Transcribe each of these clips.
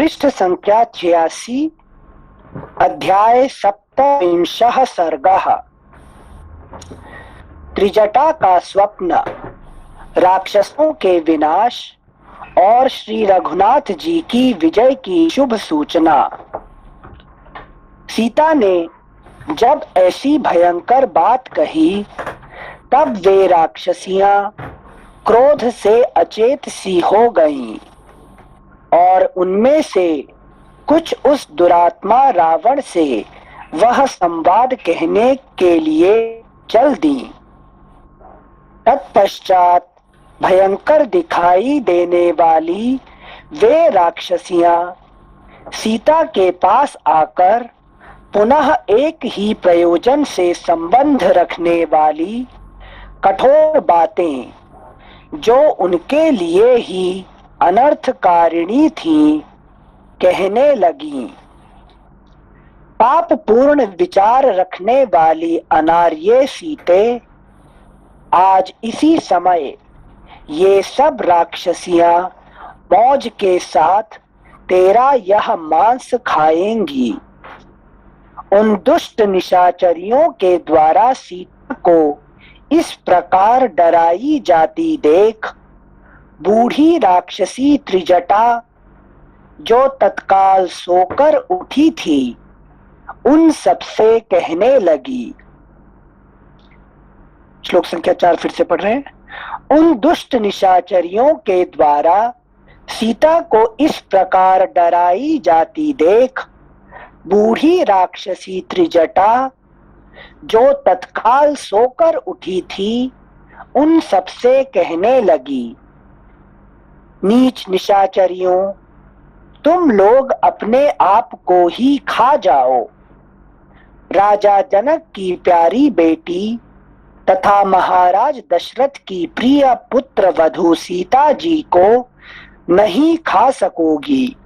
पृष्ठ संख्या 86, अध्याय 27 सर्गः। त्रिजटा का स्वप्न, राक्षसों के विनाश और श्री रघुनाथ जी की विजय की शुभ सूचना। सीता ने जब ऐसी भयंकर बात कही तब वे राक्षसियां क्रोध से अचेत सी हो गईं और उनमें से कुछ उस दुरात्मा रावण से वह संवाद कहने के लिए चल दी। तत्पश्चात भयंकर दिखाई देने वाली वे राक्षसियां सीता के पास आकर पुनः एक ही प्रयोजन से संबंध रखने वाली कठोर बातें, जो उनके लिए ही अनर्थकारिणी थीं, कहने लगीं। पाप पूर्ण विचार रखने वाली अनार्य सीते, आज इसी समय ये सब राक्षसियां मौज के साथ तेरा यह मांस खाएंगी। उन दुष्ट निशाचरियों के द्वारा सीता को इस प्रकार डराई जाती देख बूढ़ी राक्षसी त्रिजटा, जो तत्काल सोकर उठी थी, उन सबसे कहने लगी। श्लोक संख्या 4 फिर से पढ़ रहे हैं। उन दुष्ट निशाचरियों के द्वारा सीता को इस प्रकार डराई जाती देख बूढ़ी राक्षसी त्रिजटा, जो तत्काल सोकर उठी थी, उन सबसे कहने लगी। नीच निशाचरियों, तुम लोग अपने आप को ही खा जाओ। राजा जनक की प्यारी बेटी तथा महाराज दशरथ की प्रिय पुत्र वधू सीता जी को नहीं खा सकोगी।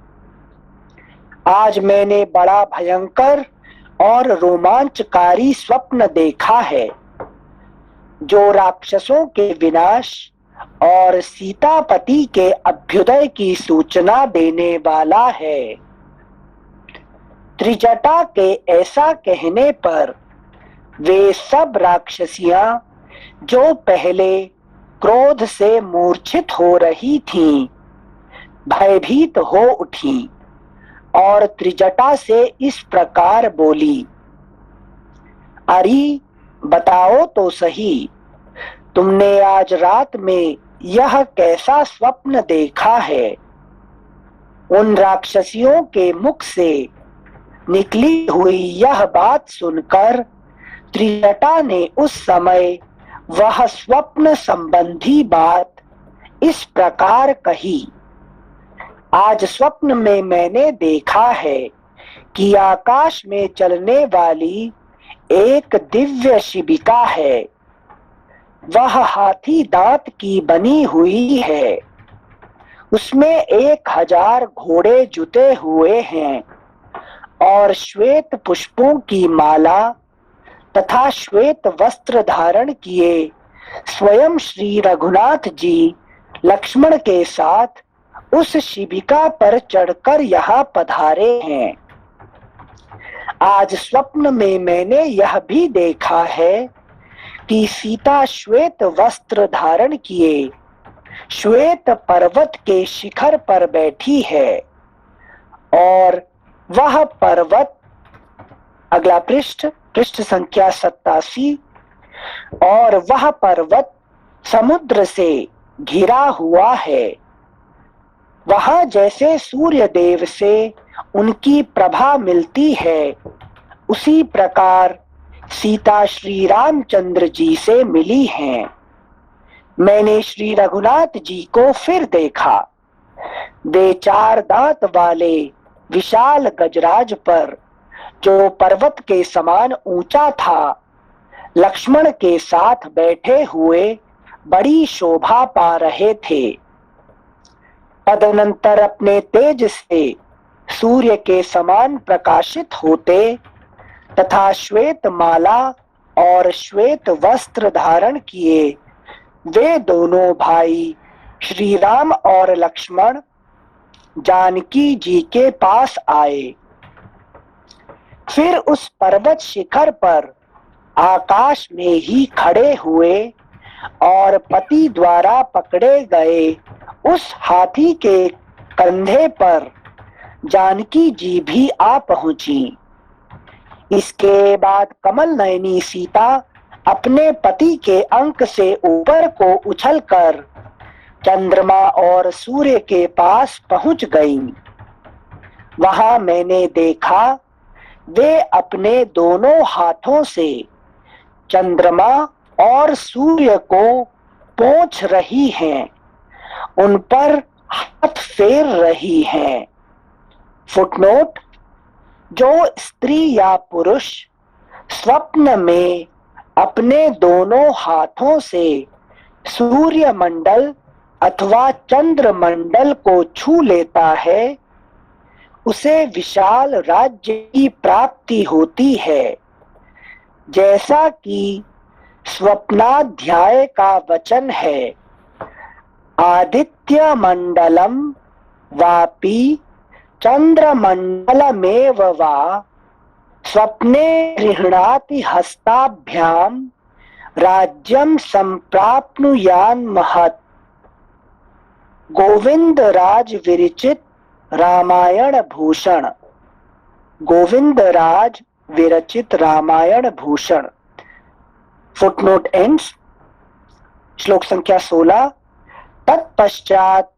आज मैंने बड़ा भयंकर और रोमांचकारी स्वप्न देखा है, जो राक्षसों के विनाश और सीतापति के अभ्युदय की सूचना देने वाला है। त्रिजटा के ऐसा कहने पर वे सब राक्षसियां, जो पहले क्रोध से मूर्छित हो रही थीं, भयभीत हो उठी और त्रिजटा से इस प्रकार बोली। अरे बताओ तो सही, तुमने आज रात में यह कैसा स्वप्न देखा है। उन राक्षसियों के मुख से निकली हुई यह बात सुनकर त्रिजटा ने उस समय वह स्वप्न संबंधी बात इस प्रकार कही। आज स्वप्न में मैंने देखा है कि आकाश में चलने वाली एक दिव्य शिबिका है। वह हाथी दांत की बनी हुई है। उसमें 1000 घोड़े जुते हुए हैं और श्वेत पुष्पों की माला तथा श्वेत वस्त्र धारण किए स्वयं श्री रघुनाथ जी लक्ष्मण के साथ उस शिबिका पर चढ़कर यहाँ पधारे हैं। आज स्वप्न में मैंने यह भी देखा है कि सीता श्वेत वस्त्र धारण किए श्वेत पर्वत के शिखर पर बैठी है और वह पर्वत, अगला पृष्ठ संख्या 87, और वह पर्वत समुद्र से घिरा हुआ है। वहां जैसे सूर्य देव से उनकी प्रभा मिलती है, उसी प्रकार सीता श्री रामचंद्र जी से मिली हैं। मैंने श्री रघुनाथ जी को फिर देखा। वे 4 दांत वाले विशाल गजराज पर, जो पर्वत के समान ऊंचा था, लक्ष्मण के साथ बैठे हुए बड़ी शोभा पा रहे थे। तदनंतर अपने तेज से सूर्य के समान प्रकाशित होते तथा श्वेत माला और श्वेत वस्त्र धारण किए वे दोनों भाई श्री राम और लक्ष्मण जानकी जी के पास आए। फिर उस पर्वत शिखर पर आकाश में ही खड़े हुए और पति द्वारा पकड़े गए उस हाथी के कंधे पर जानकी जी भी आ पहुंची। इसके बाद कमल नयनी सीता अपने पति के अंक से ऊपर को उछलकर चंद्रमा और सूर्य के पास पहुंच गई। वहां मैंने देखा वे अपने दोनों हाथों से चंद्रमा और सूर्य को पोंछ रही हैं, उन पर हाथ फेर रही हैं। फुटनोट: जो स्त्री या पुरुष स्वप्न में अपने दोनों हाथों से सूर्य मंडल अथवा चंद्र मंडल को छू लेता है, उसे विशाल राज्य की प्राप्ति होती है। जैसा कि स्वप्नाध्याय का वचन है, आदित्य मंडलम वापि चंद्रमंडलमेव वा स्वप्ने गृह्णाति हस्ताभ्याम राज्यम संप्राप्नुयान् महत्। गोविंदराज विरचित रामायण भूषण। गोविंदराज विरचित रामायण भूषण। Footnote ends. श्लोक संख्या 16। तत्पश्चात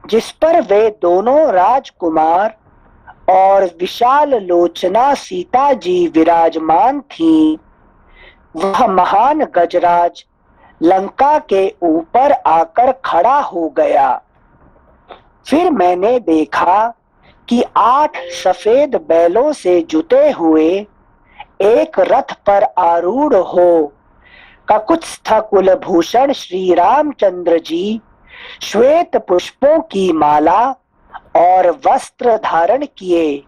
जिस पर वे दोनों राजकुमार और विशाल लोचना सीता जी विराजमान थीं, वह महान गजराज लंका के ऊपर आकर खड़ा हो गया। फिर मैंने देखा कि 8 सफेद बैलों से जुते हुए एक रथ पर आरूढ़ हो ककुत्स्थ कुलभूषण श्री रामचंद्र जी श्वेत पुष्पों की माला और वस्त्र धारण किए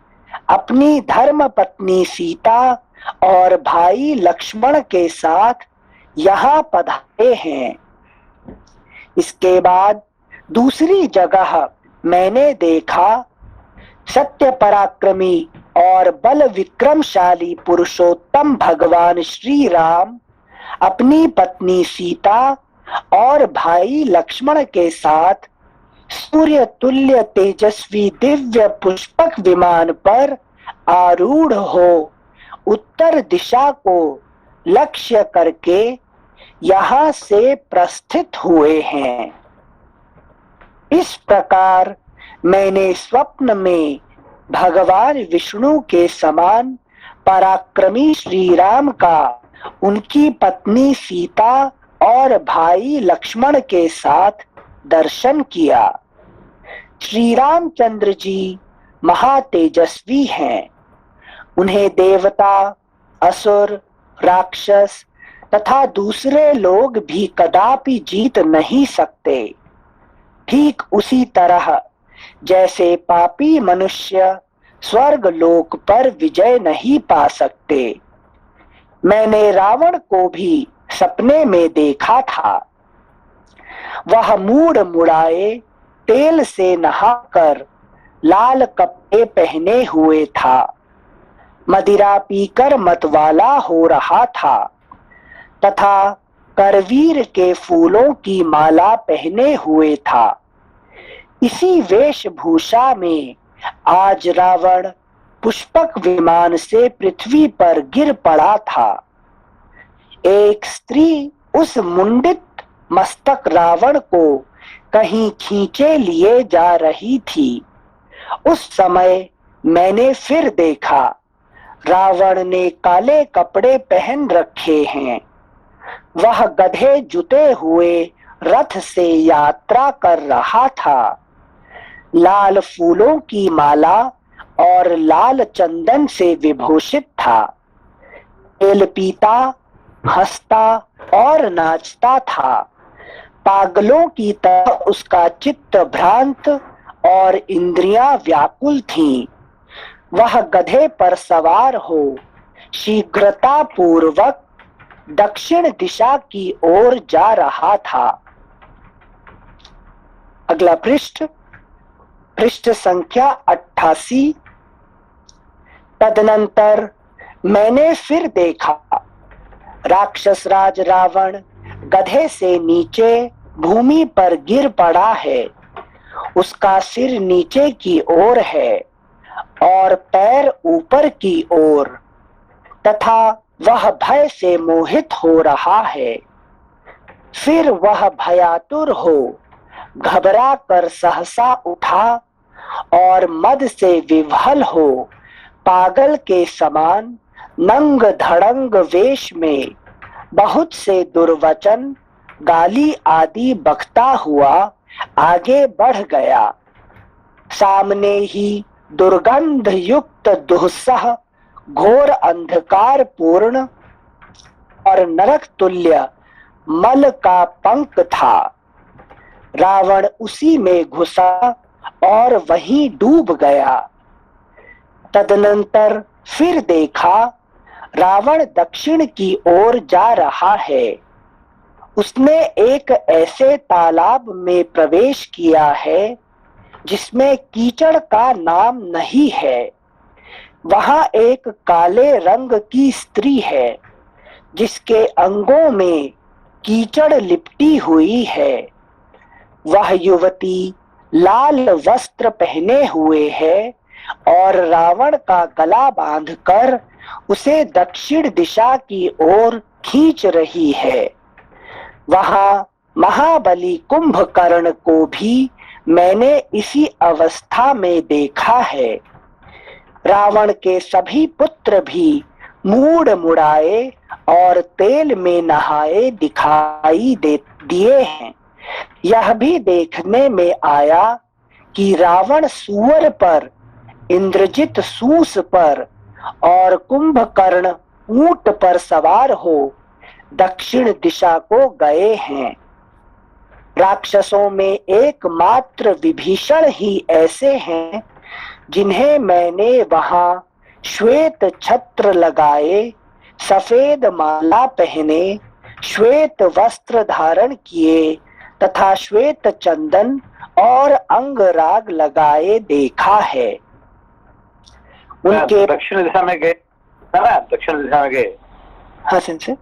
अपनी धर्म पत्नी सीता और भाई लक्ष्मण के साथ यहाँ पधारे हैं। इसके बाद दूसरी जगह मैंने देखा सत्य पराक्रमी और बल विक्रमशाली पुरुषोत्तम भगवान श्री राम अपनी पत्नी सीता और भाई लक्ष्मण के साथ सूर्य तुल्य तेजस्वी दिव्य पुष्पक विमान पर आरूढ़ हो उत्तर दिशा को लक्ष्य करके यहाँ से प्रस्थित हुए हैं। इस प्रकार मैंने स्वप्न में भगवान विष्णु के समान पराक्रमी श्री राम का उनकी पत्नी सीता और भाई लक्ष्मण के साथ दर्शन किया। श्री रामचंद्र जी महातेजस्वी हैं। उन्हें देवता, असुर, राक्षस तथा दूसरे लोग भी कदापि जीत नहीं सकते। ठीक उसी तरह जैसे पापी मनुष्य स्वर्ग लोक पर विजय नहीं पा सकते। मैंने रावण को भी सपने में देखा था। वह मूड मुड़ाए तेल से नहाकर लाल कपड़े पहने हुए था, मदिरा पीकर मतवाला हो रहा था तथा करवीर के फूलों की माला पहने हुए था। इसी वेशभूषा में आज रावण पुष्पक विमान से पृथ्वी पर गिर पड़ा था। एक स्त्री उस मुंडित मस्तक रावण को कहीं खींचे लिए जा रही थी। उस समय मैंने फिर देखा रावण ने काले कपड़े पहन रखे हैं। वह गधे जुते हुए रथ से यात्रा कर रहा था। लाल फूलों की माला और लाल चंदन से विभूषित था। तेल पीता, हंसता और नाचता था। पागलों की तरह उसका चित्त भ्रांत और इंद्रियां व्याकुल थीं। वह गधे पर सवार हो शीघ्रता पूर्वक दक्षिण दिशा की ओर जा रहा था। अगला पृष्ठ। पृष्ठ संख्या 88। तदनंतर मैंने फिर देखा, राक्षस राज रावण गधे से नीचे भूमि पर गिर पड़ा है। उसका सिर नीचे की ओर है और पैर ऊपर की ओर, तथा वह भय से मोहित हो रहा है। फिर वह भयातुर हो घबरा कर सहसा उठा और मद से विह्वल हो पागल के समान नंग धड़ंग वेश में बहुत से दुर्वचन गाली आदि बकता हुआ आगे बढ़ गया। सामने ही दुर्गंध युक्त दुस्सह घोर अंधकार पूर्ण और नरक तुल्य मल का पंख था। रावण उसी में घुसा और वहीं डूब गया। तदनंतर फिर देखा, रावण दक्षिण की ओर जा रहा है। उसने एक ऐसे तालाब में प्रवेश किया है जिसमें कीचड़ का नाम नहीं है। वहां एक काले रंग की स्त्री है जिसके अंगों में कीचड़ लिपटी हुई है। वह युवती लाल वस्त्र पहने हुए है और रावण का गला बांधकर उसे दक्षिण दिशा की ओर खींच रही है। वहां महाबली कुंभकर्ण को भी मैंने इसी अवस्था में देखा है। रावण के सभी पुत्र भी मूड मुड़ाए और तेल में नहाए दिखाई दिए हैं। यह भी देखने में आया कि रावण सूअर पर, इंद्रजित सूस पर और कुंभकर्ण ऊंट पर सवार हो दक्षिण दिशा को गए हैं। राक्षसों में एकमात्र विभीषण ही ऐसे हैं जिन्हें मैंने वहां श्वेत छत्र लगाए, सफेद माला पहने, श्वेत वस्त्र धारण किए तथा श्वेत चंदन और अंगराग लगाए देखा है। उनके दक्षिण दिशा में गए ना, दक्षिण दिशा में गए। हाँ सिंसे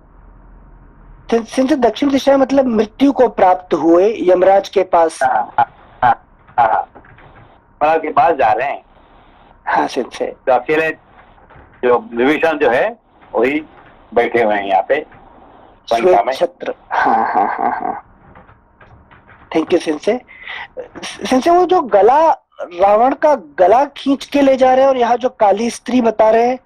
दक्षिण दिशा मतलब मृत्यु को प्राप्त हुए यमराज के पास। यमराज के पास जा रहे हैं। हाँ सिंसे तो अकेले जो विभीषण जो है वही बैठे हुए हैं यहाँ पे श्वेत छत्र। हाँ हाँ हाँ हाँ, थैंक यू सिंसे। वो जो गला, रावण का गला खींच के ले जा रहे हैं और यहाँ जो काली स्त्री बता रहे हैं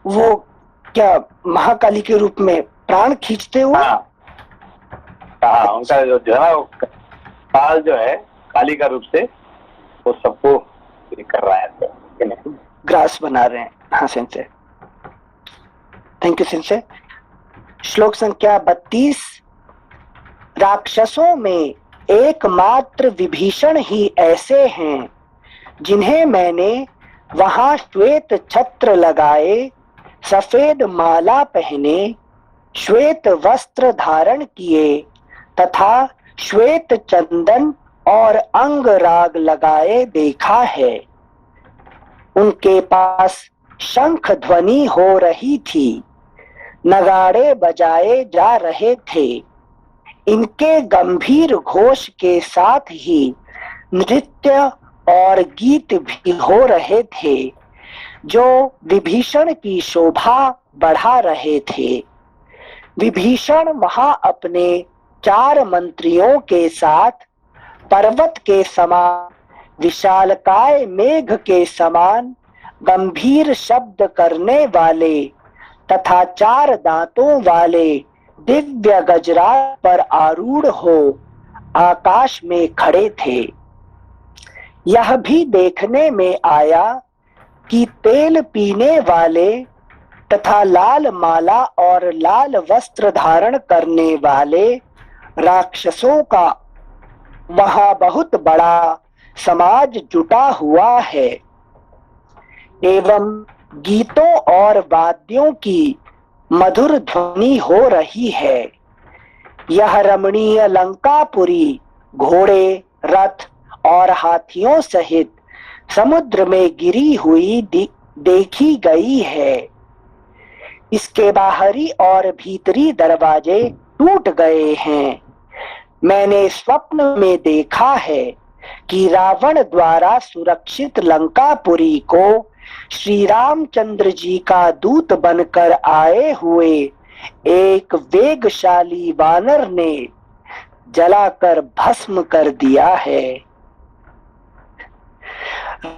वो क्या महाकाली के रूप में प्राण खींचते हुए? हाँ, उनका जो है ना काल जो है काली का रूप से वो सबको कर रहा है, ग्रास बना रहे हैं। हाँ सिंसे, थैंक यू सिंसे। श्लोक संख्या 32। राक्षसों में एकमात्र विभीषण ही ऐसे हैं जिन्हें मैंने वहां श्वेत छत्र लगाए, सफेद माला पहने, श्वेत वस्त्र धारण किए तथा श्वेत चंदन और अंगराग लगाए देखा है। उनके पास शंख ध्वनि हो रही थी, नगाड़े बजाए जा रहे थे। इनके गंभीर घोष के साथ ही नृत्य और गीत भी हो रहे थे जो विभीषण की शोभा बढ़ा रहे थे। विभीषण वहां अपने 4 मंत्रियों के साथ पर्वत के समान, विशालकाय मेघ के समान गंभीर शब्द करने वाले तथा 4 दांतों वाले दिव्य गजराज पर आरूढ़ हो आकाश में खड़े थे। यह भी देखने में आया कि तेल पीने वाले तथा लाल माला और लाल वस्त्र धारण करने वाले राक्षसों का वहां बहुत बड़ा समाज जुटा हुआ है एवं गीतों और वाद्यों की मधुर ध्वनि हो रही है। यह रमणीय लंकापुरी घोड़े, रथ और हाथियों सहित समुद्र में गिरी हुई देखी गई है। इसके बाहरी और भीतरी दरवाजे टूट गए हैं। मैंने स्वप्न में देखा है कि रावण द्वारा सुरक्षित लंकापुरी को श्री रामचंद्र जी का दूत बनकर आए हुए एक वेगशाली वानर ने जलाकर भस्म कर दिया है।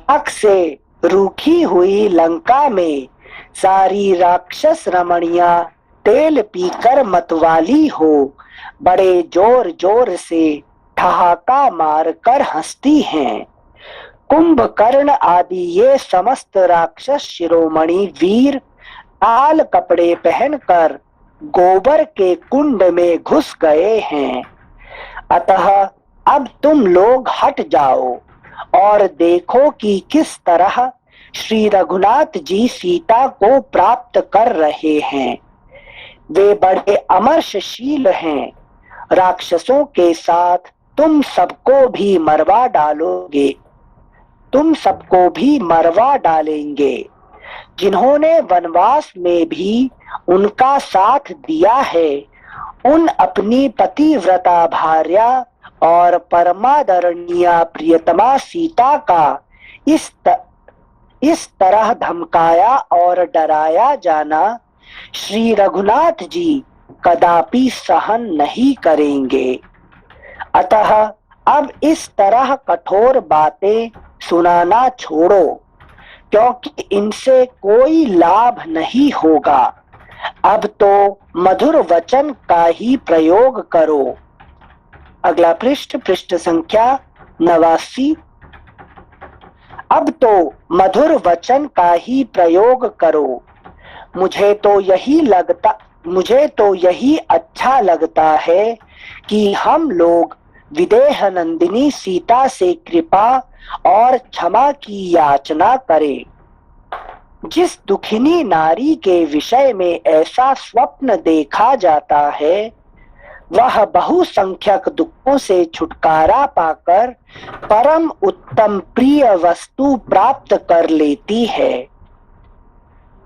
आग से रूखी हुई लंका में सारी राक्षस रमणियां तेल पीकर मतवाली हो बड़े जोर जोर से ठहाका मारकर हंसती हैं। कुंभकर्ण आदि ये समस्त राक्षस शिरोमणि वीर लाल कपड़े पहनकर गोबर के कुंड में घुस गए हैं। अतः अब तुम लोग हट जाओ और देखो कि किस तरह श्री रघुनाथ जी सीता को प्राप्त कर रहे हैं। वे बड़े अमर्षशील हैं। राक्षसों के साथ तुम सबको भी मरवा डालोगे, तुम सबको भी मरवा डालेंगे। जिन्होंने वनवास में भी उनका साथ दिया है, उन अपनी पतिव्रता भार्या और परमादरणीय प्रियतमा सीता का इस तरह धमकाया और डराया जाना श्री रघुनाथ जी कदापि सहन नहीं करेंगे। अतः अब इस तरह कठोर बातें सुनाना छोड़ो, क्योंकि इनसे कोई लाभ नहीं होगा। अब तो मधुर वचन का ही प्रयोग करो। अगला पृष्ठ, पृष्ठ संख्या 89। अब तो मधुर वचन का ही प्रयोग करो। मुझे तो यही अच्छा लगता है कि हम लोग विदेह नंदिनी सीता से कृपा और क्षमा की याचना करें। जिस दुखिनी नारी के विषय में ऐसा स्वप्न देखा जाता है, वह बहुसंख्यक दुखों से छुटकारा पाकर परम उत्तम प्रिय वस्तु प्राप्त कर लेती है।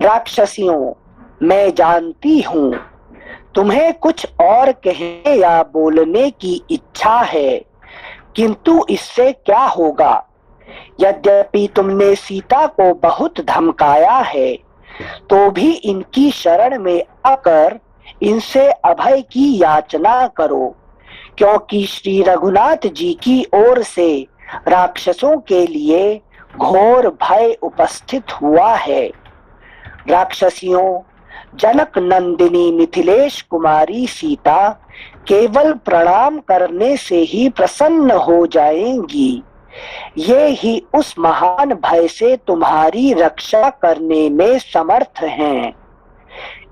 राक्षसियों, मैं जानती हूँ तुम्हें कुछ और कहने या बोलने की इच्छा है, किंतु इससे क्या होगा। यद्यपि तुमने सीता को बहुत धमकाया है, तो भी इनकी शरण में आकर इनसे अभय की याचना करो, क्योंकि श्री रघुनाथ जी की ओर से राक्षसों के लिए घोर भय उपस्थित हुआ है। राक्षसियों, जनक नंदिनी मिथिलेश कुमारी सीता केवल प्रणाम करने से ही प्रसन्न हो जाएंगी। ये ही उस महान भय से तुम्हारी रक्षा करने में समर्थ हैं।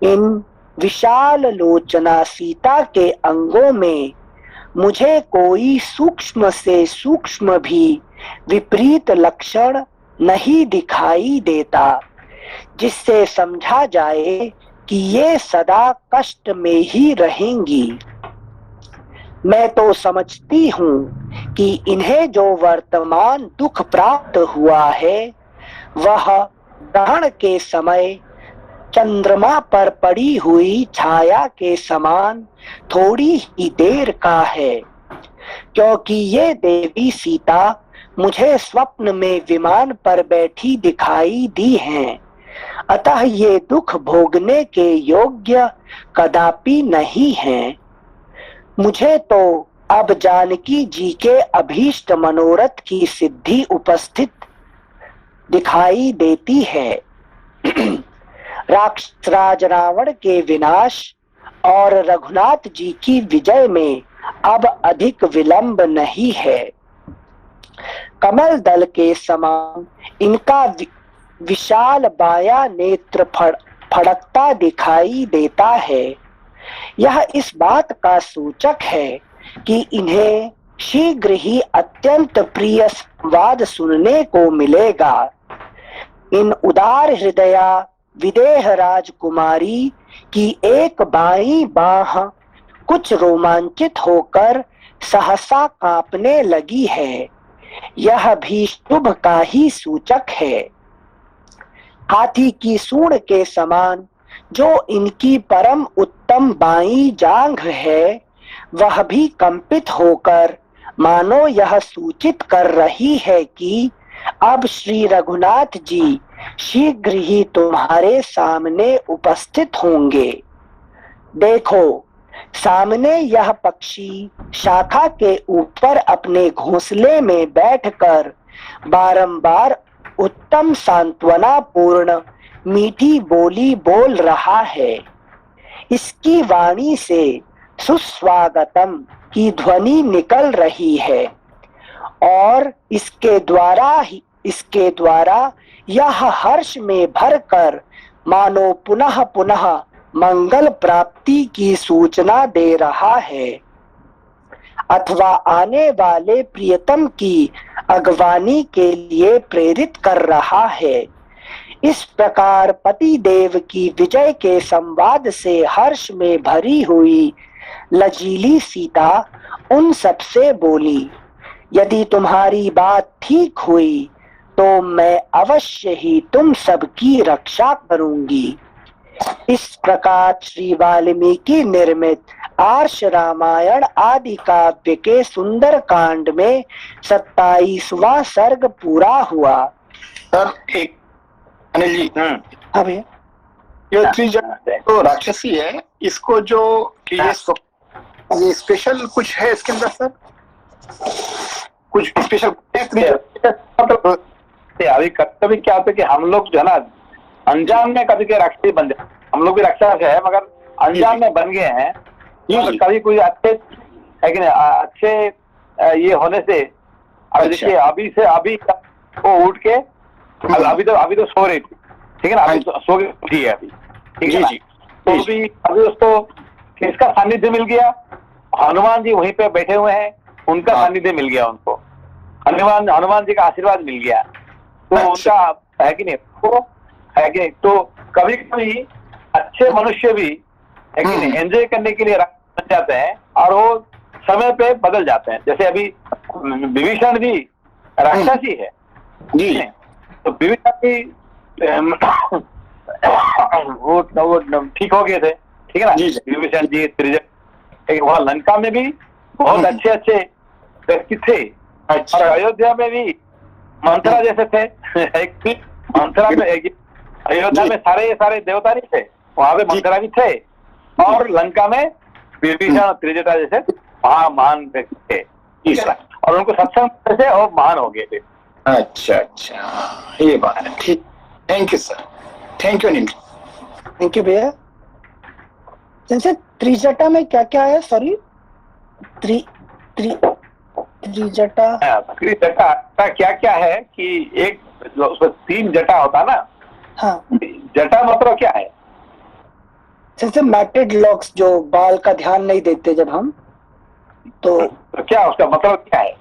इन विशाल लोचना सीता के अंगों में मुझे कोई सूक्ष्म से सूक्ष्म भी विपरीत लक्षण नहीं दिखाई देता, जिससे समझा जाए कि ये सदा कष्ट में ही रहेंगी। मैं तो समझती हूँ कि इन्हें जो वर्तमान दुख प्राप्त हुआ है, वह ग्रहण के समय चंद्रमा पर पड़ी हुई छाया के समान थोड़ी ही देर का है, क्योंकि ये देवी सीता मुझे स्वप्न में विमान पर बैठी दिखाई दी हैं। अतः ये दुख भोगने के योग्य कदापि नहीं हैं। मुझे तो अब जानकी जी के अभीष्ट मनोरथ की सिद्धि उपस्थित दिखाई देती है। राक्षसराज रावण के विनाश और रघुनाथ जी की विजय में अब अधिक विलंब नहीं है। कमल दल के समान इनका विशाल बाया नेत्र फड़कता दिखाई देता है। यह इस बात का सूचक है कि इन्हें शीघ्र ही अत्यंत प्रिय संवाद सुनने को मिलेगा। इन उदार हृदया विदेह राजकुमारी की एक बाईं बाह कुछ रोमांचित होकर सहसा कांपने लगी है। यह भी शुभ का ही सूचक है। हाथी की सूंड के समान जो इनकी परम उत्तम बाईं जांघ है, वह भी कंपित होकर मानो यह सूचित कर रही है कि अब श्री रघुनाथ जी शीघ्र ही तुम्हारे सामने उपस्थित होंगे। देखो, सामने यह पक्षी शाखा के ऊपर अपने घोंसले में बैठकर बारंबार उत्तम सांत्वना पूर्ण मीठी बोली बोल रहा है। इसकी वाणी से सुस्वागतम की ध्वनि निकल रही है और इसके द्वारा यह हर्ष में भरकर मानो पुनः पुनः मंगल प्राप्ति की सूचना दे रहा है अथवा आने वाले प्रियतम की अगवानी के लिए प्रेरित कर रहा है। इस प्रकार पति देव की विजय के संवाद से हर्ष में भरी हुई लजीली सीता उन सबसे बोली, यदि तुम्हारी बात ठीक हुई तो मैं अवश्य ही तुम सबकी रक्षा करूंगी। इस प्रकार श्री वाल्मीकि निर्मित आर्ष रामायण आदि काव्य के सुंदर कांड में 27वां सर्ग पूरा हुआ। सर एक अनिल जी, हाँ भैया, ये त्रिजटा तो राक्षसी है, इसको जो कि ये स्पेशल कुछ है इसके अंदर सर, कुछ स्पेशल मतलब अभी कभी क्या होता है कि हम लोग जो है ना अनजान में कभी के राक्षसी बन जाते, हम लोग भी राक्षस है मगर अनजान में बन गए हैं। तो कभी कोई अच्छे है कि नहीं, अच्छे ये होने से अब देखिए अभी से अभी वो उठ के अभी तो सो रही थी, ठीक है ना, अभी सो के उठी है अभी, ठीक है ना, तो अभी उसको किसका सानिध्य मिल गया, हनुमान जी वहीं पे बैठे हुए हैं, उनका सानिध्य मिल गया उनको, हनुमान जी का आशीर्वाद मिल गया, तो उनका है कि नहीं, तो है कि नहीं, तो कभी कभी अच्छे मनुष्य भी है कि नहीं एंजॉय करने के लिए बन जाते हैं और वो समय पे बदल जाते हैं। जैसे अभी विभीषण जी राक्षसी है जी, तो विभीषण जी वो ठीक हो गए थे, ठीक है ना, विभीषण जी त्रिजट, वहां लंका में भी बहुत अच्छे अच्छे व्यक्ति थे और अयोध्या में भी मंथरा जैसे थे, एक मंथरा में अयोध्या में सारे देवता नहीं थे, वहां पे मंथरा भी थे और लंका में विभीषण और त्रिजटा जैसे महान व्यक्ति थे, ठीक है ना, और उनको सत्संग से और महान हो गए थे। अच्छा अच्छा, ये बात है, ठीक, thank you sir, thank you Anil, thank you भैया। जैसे त्रिजटा में क्या क्या है, सॉरी, त्रिजटा त्रिजटा क्या क्या है कि एक उसमें 3 जटा होता ना, हाँ, जटा मतलब क्या है, जैसे मैटेड लॉक्स जो बाल का ध्यान नहीं देते जब हम, तो क्या उसका मतलब क्या है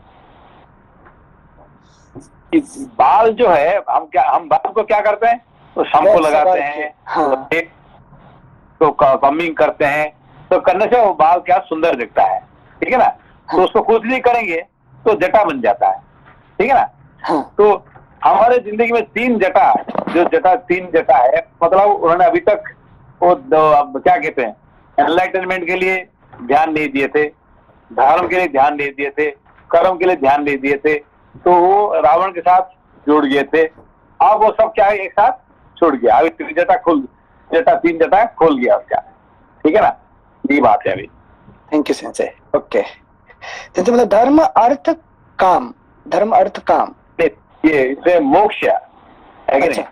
कि बाल जो है हम बाल को क्या करते हैं, तो शैम्पू लगाते हैं, हाँ, तो कमिंग करते हैं, तो करने से वो बाल क्या सुंदर दिखता है, ठीक है ना, हाँ, तो उसको कुछ नहीं करेंगे तो जटा बन जाता है, ठीक है ना, हाँ, तो हमारे जिंदगी में 3 जटा है, मतलब उन्होंने अभी तक वो क्या कहते हैं एनलाइटनमेंट के लिए ध्यान नहीं दिए थे, धर्म के लिए ध्यान नहीं दिए थे, कर्म के लिए ध्यान नहीं दिए थे, तो वो रावण के साथ जुड़ गए थे, अब वो सब क्या है एक साथ छूट गया, अभी 3 जटा खोल गया उसका, ठीक है ना, ये बात है अभी। Thank you sensei, okay. तो मतलब धर्म अर्थ काम, ये इसमें मोक्ष है कि अच्छा,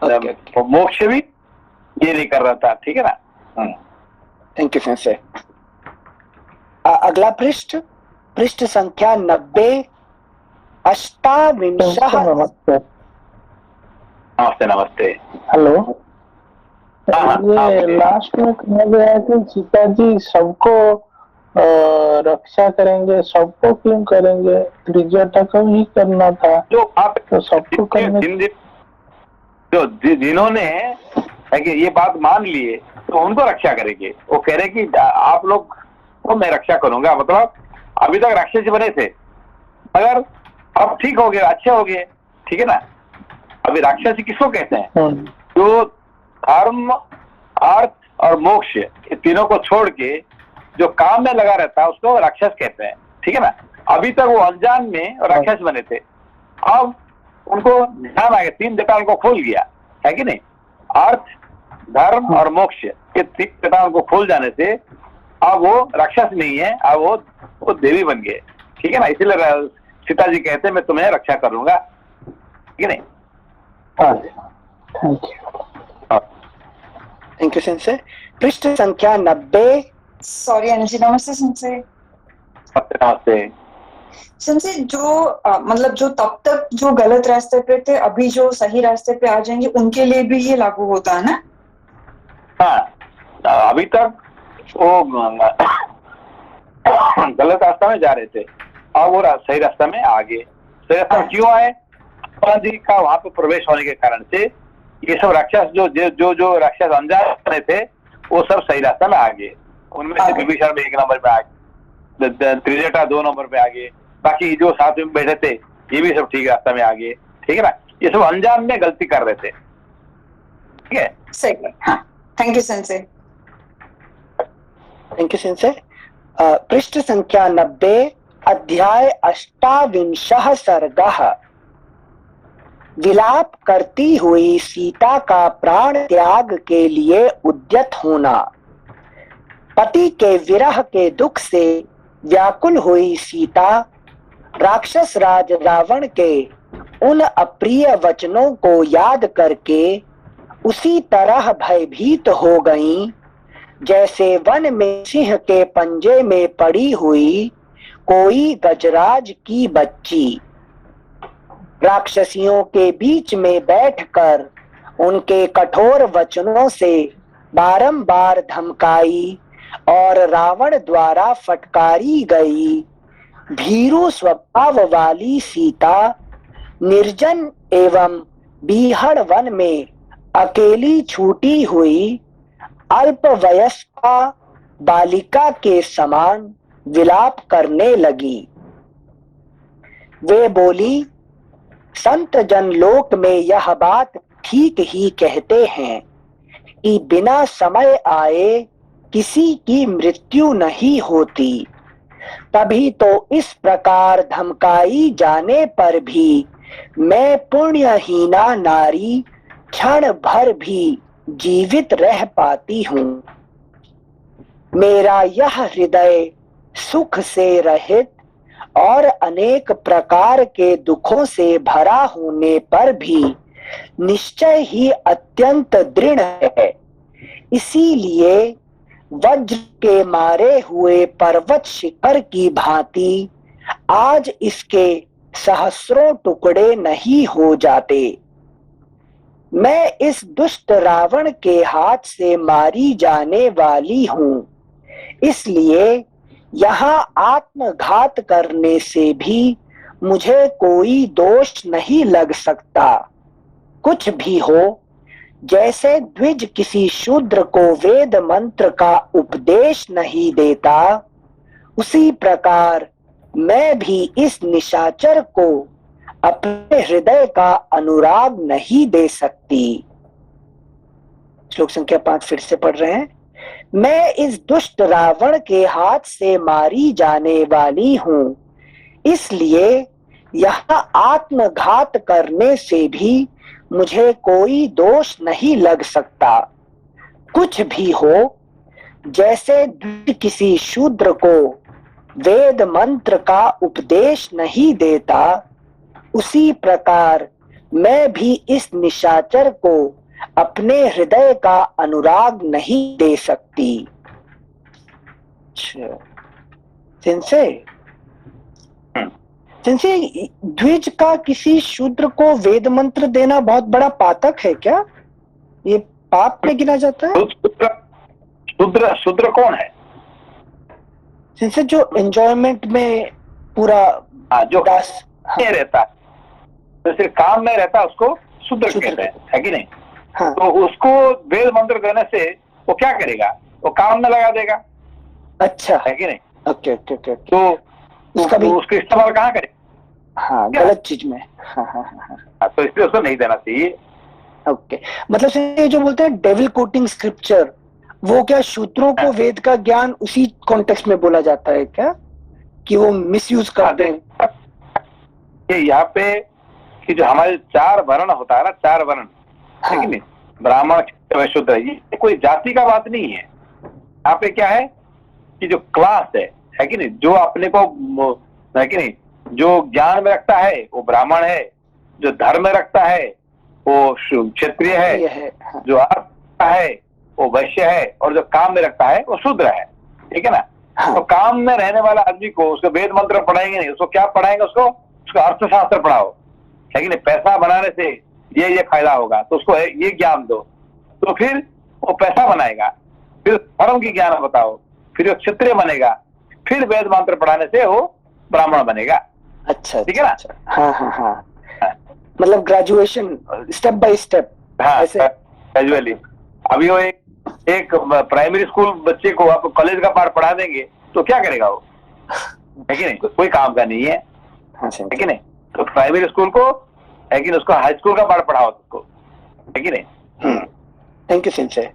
नहीं, तो मोक्ष भी ये नहीं कर रहा था, ठीक है ना। Thank you sensei. अगला पृष्ठ संख्या 90, 28। नमस्ते। हेलो, ये लास्ट में कहा गया है कि सीता जी सबको रक्षा करेंगे, सबको क्यों करेंगे, त्रिजटा को ही करना था, जो आप तो सबको करने, जो जिन्होंने ये बात मान लिए तो उनको रक्षा करेंगे, वो कह रहे कि आप लोग को मैं रक्षा करूंगा, मतलब अभी तक राक्षसी बने थे मगर अब ठीक हो गए, अच्छे हो गए, ठीक है ना। अभी राक्षसी किसको कहते हैं? जो धर्म, अर्थ और मोक्ष ये तीनों को छोड़ के जो काम में लगा रहता है उसको राक्षस कहते हैं, ठीक है ना। अभी तक वो अनजान में राक्षस बने थे, अब उनको ध्यान आ गया, 3 जटा उनको खोल गया, है कि नहीं। अर्थ, धर्म और मोक्ष ये 3 जटा उनको खोल जाने से अब वो राक्षस नहीं है, अब वो देवी बन गए, ठीक है ना। इसीलिए सीता जी कहते हैं मैं तुम्हें रक्षा करूंगा, ठीक है नहीं। Thank you sensei. पृष्ठ संख्या 90। सॉरी अनुजी, नमस्ते सेंसे। नमस्ते सेंसे, जो मतलब जो तब तक जो गलत रास्ते पे थे, अभी जो सही रास्ते पे आ जाएंगे उनके लिए भी ये लागू होता है ना? हाँ, अभी तक वो गलत रास्ता में जा रहे थे, अब वो सही रास्ता में आ गए। सही रास्ता में क्यों आए? हनुमान जी का वहां पे प्रवेश होने के कारण से ये सब राक्षस जो राक्षस अनजान बने थे वो सब सही रास्ता में आ गए। उनमें से विभीषण में 1 नंबर पे आ गए, त्रिजटा 2 नंबर पे आ गए, बाकी जो साथ में बैठे थे ये भी सब ठीक रास्ता में आ गए, ठीक है ना। ये सब अनजान में गलती कर रहे थे, ठीक है। सही। हाँ, thank you sensei. Thank you sensei. पृष्ठ संख्या 90, अध्याय 28 सर्गः। विलाप करती हुई सीता का प्राण त्याग के लिए उद्यत होना। पति के विरह के दुख से व्याकुल हुई सीता राक्षस राज रावण के उन अप्रिय वचनों को याद करके उसी तरह भयभीत हो गईं जैसे वन में सिंह के पंजे में पड़ी हुई कोई गजराज की बच्ची। राक्षसियों के बीच में बैठकर उनके कठोर वचनों से बारंबार धमकाई और रावण द्वारा फटकारी गई भीरू स्वभाव वाली सीता निर्जन एवं बीहड़ वन में अकेली छूटी हुई अल्पवयस्का बालिका के समान विलाप करने लगी। वे बोली, संत जन लोक में यह बात ठीक ही कहते हैं कि बिना समय आए किसी की मृत्यु नहीं होती। तभी तो इस प्रकार धमकाई जाने पर भी मैं पुण्यहीना नारी क्षण भर भी जीवित रह पाती हूँ। मेरा यह हृदय सुख से रहित और अनेक प्रकार के दुखों से भरा होने पर भी निश्चय ही अत्यंत दृढ़ है। इसीलिए वज्र के मारे हुए पर्वत शिखर की भांति आज इसके सहस्रों टुकड़े नहीं हो जाते। मैं इस दुष्ट रावण के हाथ से मारी जाने वाली हूँ, इसलिए यहाँ आत्मघात करने से भी मुझे कोई दोष नहीं लग सकता। कुछ भी हो, जैसे द्विज किसी शूद्र को वेद मंत्र का उपदेश नहीं देता, उसी प्रकार मैं भी इस निशाचर को अपने हृदय का अनुराग नहीं दे सकती। श्लोक संख्या 5 फिर से पढ़ रहे हैं। मैं इस दुष्ट रावण के हाथ से मारी जाने वाली हूँ, इसलिए यहाँ आत्मघात करने से भी मुझे कोई दोष नहीं लग सकता। कुछ भी हो, जैसे किसी शूद्र को वेद मंत्र का उपदेश नहीं देता, उसी प्रकार मैं भी इस निशाचर को अपने हृदय का अनुराग नहीं दे सकती। सेंसे द्विज का किसी शूद्र को वेद मंत्र देना बहुत बड़ा पातक है क्या? ये पाप में गिना जाता है? शूद्र कौन है? सेंसे जो एंजॉयमेंट में पूरा जो नहीं रहता, तो सिर्फ काम में रहता, उसको शूद्र कहते हैं, है कि नहीं? हाँ। तो उसको वेद मंत्र देने से वो क्या करेगा? वो काम में लगा देगा। अच्छा, है कि नहीं? Okay okay okay. तो उसका भी उसका इस्तेमाल कहाँ करे? हाँ, क्या? गलत चीज में। हाँ हाँ हाँ हाँ, तो इसलिए उसको नहीं देना चाहिए। ओके। मतलब से जो बोलते हैं डेविल कोटिंग स्क्रिप्चर, वो क्या शूद्रों को वेद का ज्ञान उसी कॉन्टेक्स्ट में बोला जाता है क्या, कि वो मिसयूज करते हैं? ये यहाँ पे कि जो हमारे 4 वर्ण होता है ना, 4 वर्ण, है हाँ कि नहीं, ब्राह्मण, क्षत्रिय, वैश्य, शूद्र, ये कोई जाति का बात नहीं है। यहाँ पे क्या है कि जो क्लास है कि नहीं, जो अपने को, है कि नहीं, जो ज्ञान में रखता है वो ब्राह्मण है, जो धर्म में रखता है वो क्षत्रिय है, ये है। हाँ जो अर्थ रखता है वो वैश्य है, और जो काम में रखता है वो शूद्र है। ठीक है ना? हाँ तो काम में रहने वाला आदमी को उसको वेद मंत्र पढ़ाएंगे नहीं, उसको क्या पढ़ाएंगे, उसको अर्थशास्त्र पढ़ाओ, है कि नहीं, पैसा बनाने से ये फायदा होगा तो उसको ये ज्ञान दो, तो फिर वो पैसा बनाएगा। फिर धर्म की ज्ञान बताओ, फिर वो क्षत्रिय बनेगा, फिर वेद मंत्र पढ़ाने से वो ब्राह्मण बनेगा। अच्छा, ठीक है ना? अच्छा, हाँ हाँ हाँ, मतलब ग्रेजुएशन स्टेप बाय स्टेप। हाँ, ऐसे कैजुअली। अभी वो एक प्राइमरी स्कूल बच्चे को आप कॉलेज का पाठ पढ़ा देंगे तो क्या करेगा वो, है कि नहीं, कोई काम का नहीं है, हाँ है कि नहीं? तो प्राइमरी स्कूल को, है कि नहीं, उसको हाई स्कूल का पाठ पढ़ाओ उसको, है कि नहीं? Thank you sensei.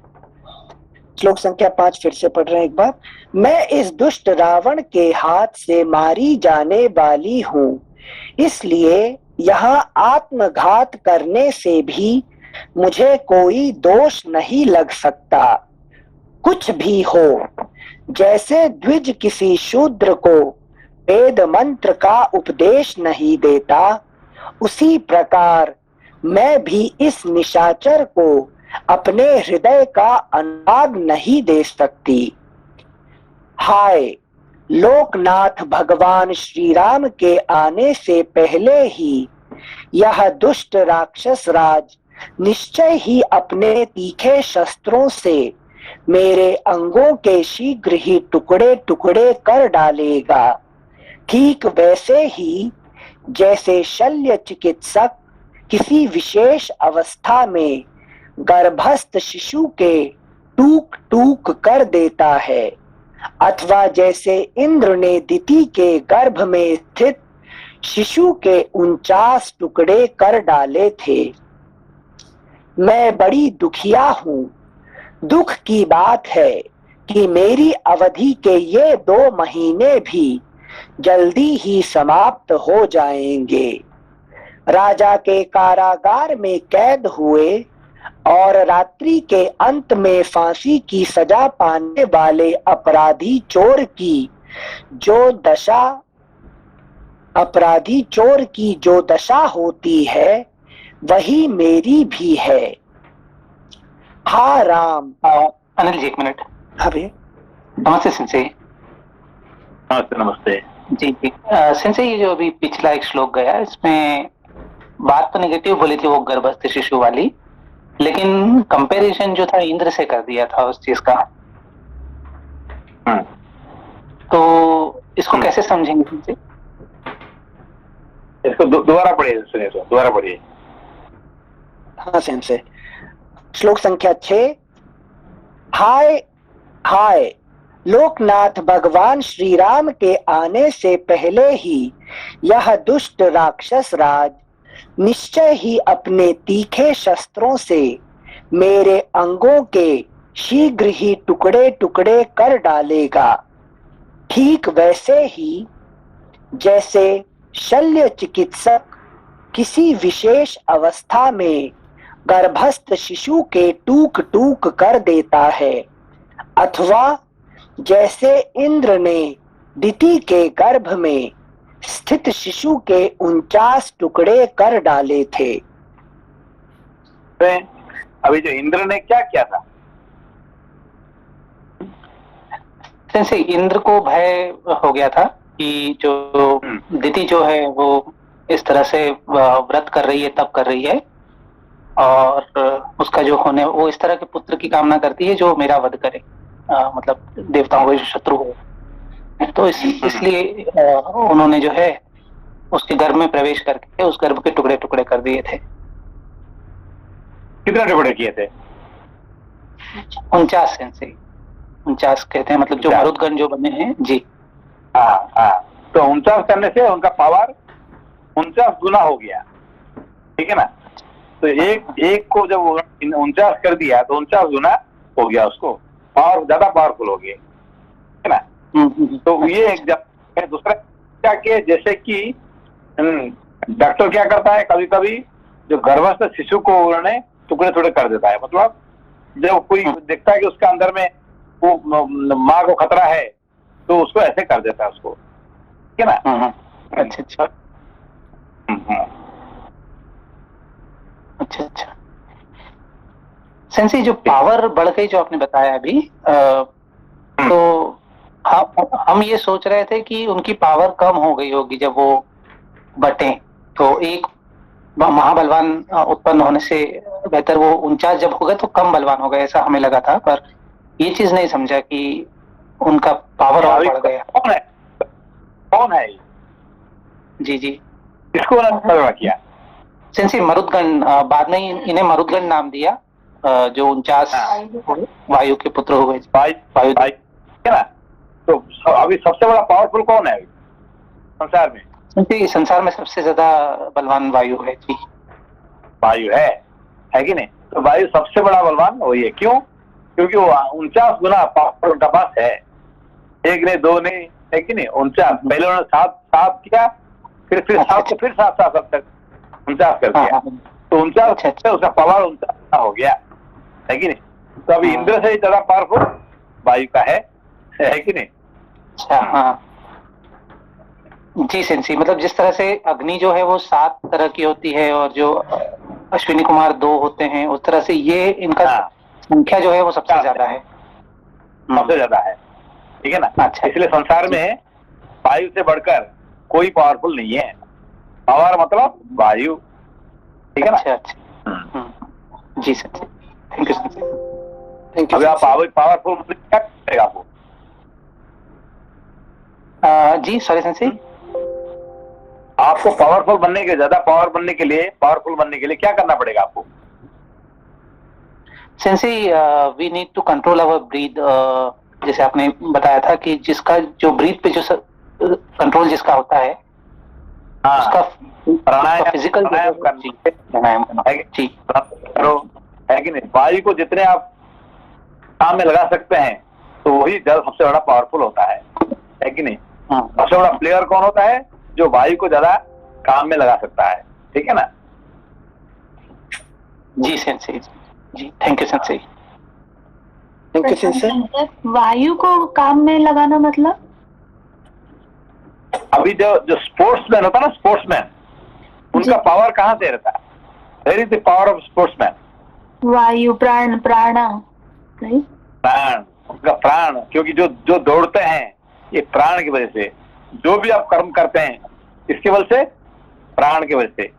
श्लोक संख्या 5 फिर से पढ़ रहे हैं एक बार। मैं इस दुष्ट रावण के हाथ से मारी जाने वाली हूँ, इसलिए यहाँ आत्मघात करने से भी मुझे कोई दोष नहीं लग सकता। कुछ भी हो, जैसे द्विज किसी शूद्र को वेद मंत्र का उपदेश नहीं देता, उसी प्रकार मैं भी इस निशाचर को अपने हृदय का अनुराग नहीं दे सकती। हाय, लोकनाथ भगवान श्री राम के आने से पहले ही यह दुष्ट राक्षस राज निश्चय ही अपने तीखे शस्त्रों से मेरे अंगों के शीघ्र ही टुकड़े टुकड़े कर डालेगा। ठीक वैसे ही जैसे शल्य चिकित्सक किसी विशेष अवस्था में गर्भस्थ शिशु के टूक टूक कर देता है, अथवा जैसे इंद्र ने दिति के गर्भ में स्थित शिशु के 49 टुकड़े कर डाले थे। मैं बड़ी दुखिया हूँ। दुख की बात है कि मेरी अवधि के ये 2 महीने भी जल्दी ही समाप्त हो जाएंगे। राजा के कारागार में कैद हुए और रात्रि के अंत में फांसी की सजा पाने वाले अपराधी चोर की जो दशा होती है वही मेरी भी है। हाँ राम। अनिल जी, 1 मिनट। हाँ भैया। नमस्ते सिंसे। नमस्ते। नमस्ते जी जी। सिंसे, ये जो अभी पिछला एक श्लोक गया, इसमें बात तो नेगेटिव बोली थी वो गर्भस्थ शिशु वाली, लेकिन कंपैरिजन जो था इंद्र से कर दिया था उस चीज का। तो इसको कैसे समझेंगे सिंसे? इसको दोबारा पढ़िए, सुनिए, तो दोबारा पढ़िए। हाँ से श्लोक संख्या 6। हाय हाय, लोकनाथ भगवान श्री राम के आने से पहले ही यह दुष्ट राक्षस राज निश्चय ही अपने तीखे शस्त्रों से मेरे अंगों के शीघ्र ही टुकड़े टुकड़े कर डालेगा। ठीक वैसे ही जैसे शल्य चिकित्सक किसी विशेष अवस्था में गर्भस्थ शिशु के टूक टूक कर देता है, अथवा जैसे इंद्र ने दिति के गर्भ में स्थित शिशु के 49 टुकड़े कर डाले थे। अभी जो इंद्र ने क्या किया था? सिंसे, इंद्र को भय हो गया था कि जो दिति जो है वो इस तरह से व्रत कर रही है, तप कर रही है, और उसका जो होने, वो इस तरह के पुत्र की कामना करती है जो मेरा वध करे, मतलब देवताओं के जो शत्रु हो। तो इसलिए उन्होंने जो है उसके गर्भ में प्रवेश करके उस गर्भ के टुकड़े टुकड़े कर दिए थे। कितने टुकड़े किए थे? 49 से 49 कहते हैं, मतलब जो मरुदगण जो बने हैं जी। हाँ हाँ, तो 49 करने से उनका पावर 49 गुना हो गया, ठीक है ना। तो एक को जब 49 कर दिया तो 49 गुना हो गया, उसको और ज्यादा पावरफुल हो गए, है ना। तो ये एक है। दूसरा क्या कि जैसे कि डॉक्टर क्या करता है, कभी कभी जो गर्भस्थ शिशु को उन्होंने टुकड़े टुकड़े कर देता है, मतलब जब कोई देखता है कि उसके अंदर में वो माँ को खतरा है तो उसको ऐसे कर देता है उसको, ठीक है ना। अच्छा अच्छा अच्छा अच्छा। सेंसी, जो पावर बढ़ गई जो आपने बताया अभी, तो हम ये सोच रहे थे कि उनकी पावर कम हो गई होगी जब वो बटे, तो एक महाबलवान उत्पन्न होने से बेहतर वो 49 जब हो गए तो कम बलवान हो गए, ऐसा हमें लगा था। पर ये चीज नहीं समझा कि उनका पावर और बढ़ गया। कौन है? जी जी, इसको उन्होंने किया सेंसी मरुदगण, बाद में इन्हें मरुदगण नाम दिया, जो 49 वायु के पुत्र हुए। वायु है ना। तो अभी सबसे बड़ा पावरफुल कौन है संसार में? संसार में सबसे ज्यादा बलवान वायु है जी। वायु है कि नहीं? तो वायु सबसे बड़ा बलवान वही है। क्यों? क्योंकि वो 49 गुना पावर उनका पास है, एक नहीं दो नहीं, है कि नहीं। 49 पहले उन्होंने 7 किया, फिर 7 से फिर 7 तक 49 कर दिया, तो 49 उसका पावर 49 हो गया, है कि नहीं। तो अभी इंद्र से ज्यादा पावरफुल वायु का है कि नहीं। अच्छा, हाँ जी सेंसी, मतलब जिस तरह से अग्नि जो है वो 7 तरह की होती है और जो अश्विनी कुमार 2 होते हैं, उस तरह से ये इनका संख्या जो है वो सबसे ज्यादा है, सबसे ज्यादा है, ठीक है ना। अच्छा, इसलिए संसार में वायु से बढ़कर कोई पावरफुल नहीं है। पावर मतलब वायु, ठीक है ना। अच्छा अच्छा, जी सर, थैंक यू सर। अभी आप पावरफुल क्या करेगा आपको? जी सॉरी सेंसी, आपको पावरफुल बनने के, ज्यादा पावरफुल बनने के लिए क्या करना पड़ेगा आपको? Sensei, we need to control our breath. जैसे आपने बताया था कि जिसका जो ब्रीथ पे जो कंट्रोल जिसका होता है, उसका फिजिकल प्राणायाम करो, है कि नहीं। वायु को जितने आप काम में लगा सकते हैं तो वही जल सबसे बड़ा पावरफुल होता है कि नहीं। सबसे बड़ा प्लेयर कौन होता है? जो वायु को ज्यादा काम में लगा सकता है, ठीक है ना। जी सेंसी, जी thank you sensei. Thank you sensei. वायु को काम में लगाना मतलब? अभी जो स्पोर्ट्समैन होता है ना, स्पोर्ट्समैन, उनका पावर कहाँ से रहता है? Where is the power of sportsman? वायु, प्राण, प्राणा, नहीं? प्राण, उनका प्राण। क्योंकि जो दौड़ते हैं ये प्राण की वजह से, जो भी आप कर्म करते हैं इसके वजह से, प्राण की वजह से।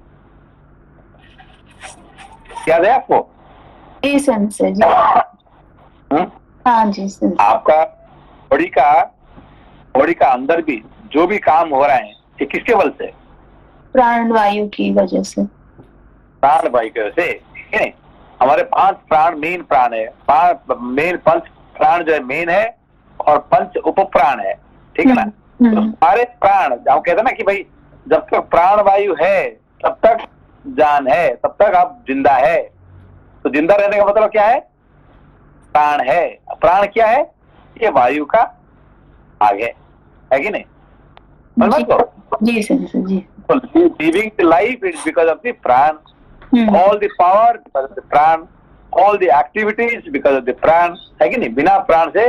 याद है आपको? जी सेंसे जी, हाँ जी सेंसे। आपका बॉडी का अंदर भी जो भी काम हो रहा है ये किसके बल से? प्राण वायु की वजह से। प्राण वायु की वजह से, ठीक है। हमारे 5 प्राण मेन प्राण है, 5 प्राण जो है मेन है, और 5 उप प्राण है, ठीक है ना। तो सारे प्राण, हम कहते हैं ना कि भाई जब तक प्राण वायु है तब तक जान है, तब तक आप जिंदा है। तो जिंदा रहने का मतलब क्या है? प्राण है। प्राण क्या है? ये वायु का आगे है कि नहीं? जी सेंसे जी। Living the life is because of the prana, all the power because of the prana, all the activities because of the prana, है कि नहीं। बिना प्राण से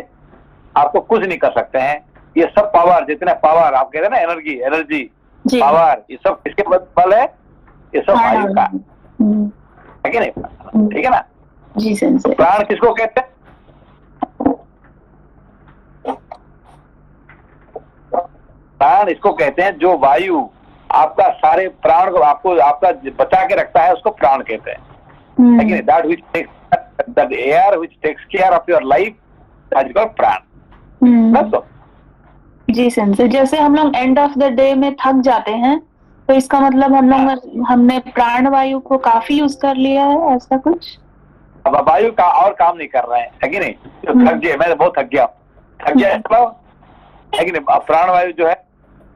आपको कुछ नहीं कर सकते हैं। ये सब पावर, जितने पावर आप कहते हैं ना, एनर्जी पावर, ये सब किसके बल है? ये सब वायु का, है कि नहीं, ठीक है ना। जी सेंसे। प्राण किसको कहते हैं? प्राण इसको कहते हैं जो वायु आपका सारे प्राण को आपका बचा के रखता है, उसको प्राण कहते हैं, है कि नहीं। That which takes the air which takes care of your life, that is called prana. तो जी सेंसे, जैसे हम लोग एंड ऑफ द डे में थक जाते हैं, तो इसका मतलब हमने प्राण वायु को काफी यूज कर लिया है, ऐसा कुछ? अब वायु का और काम नहीं कर रहे हैं, है कि नहीं। तो थक गए, मैं बहुत थक गया, मतलब, है कि नहीं। अब प्राण वायु जो है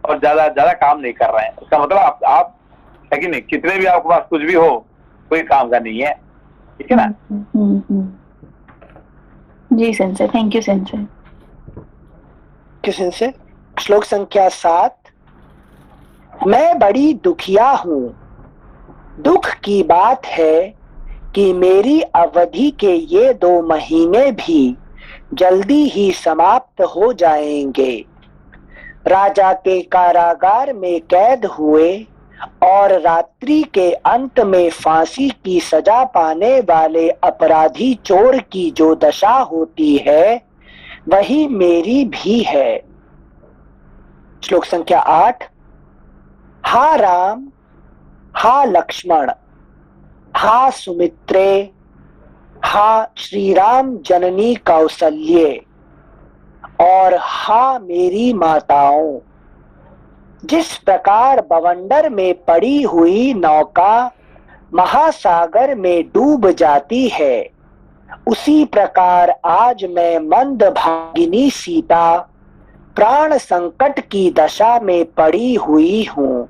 और ज्यादा काम नहीं कर रहे हैं, उसका मतलब आप है कि नहीं, कितने भी आपके पास कुछ भी हो, कोई काम का नहीं है, ठीक है ना। जी sensei, thank you sensei. Question से श्लोक संख्या 7। मैं बड़ी दुखिया हूं। दुख की बात है कि मेरी अवधि के ये 2 महीने भी जल्दी ही समाप्त हो जाएंगे। राजा के कारागार में कैद हुए और रात्रि के अंत में फांसी की सजा पाने वाले अपराधी चोर की जो दशा होती है वही मेरी भी है। श्लोक संख्या 8। हा राम, हा लक्ष्मण, हा सुमित्रे, हा श्री राम जननी कौसल्ये, और हा मेरी माताओं। जिस प्रकार बवंडर में पड़ी हुई नौका महासागर में डूब जाती है, उसी प्रकार आज मैं मंदभागिनी सीता प्राण संकट की दशा में पड़ी हुई हूँ।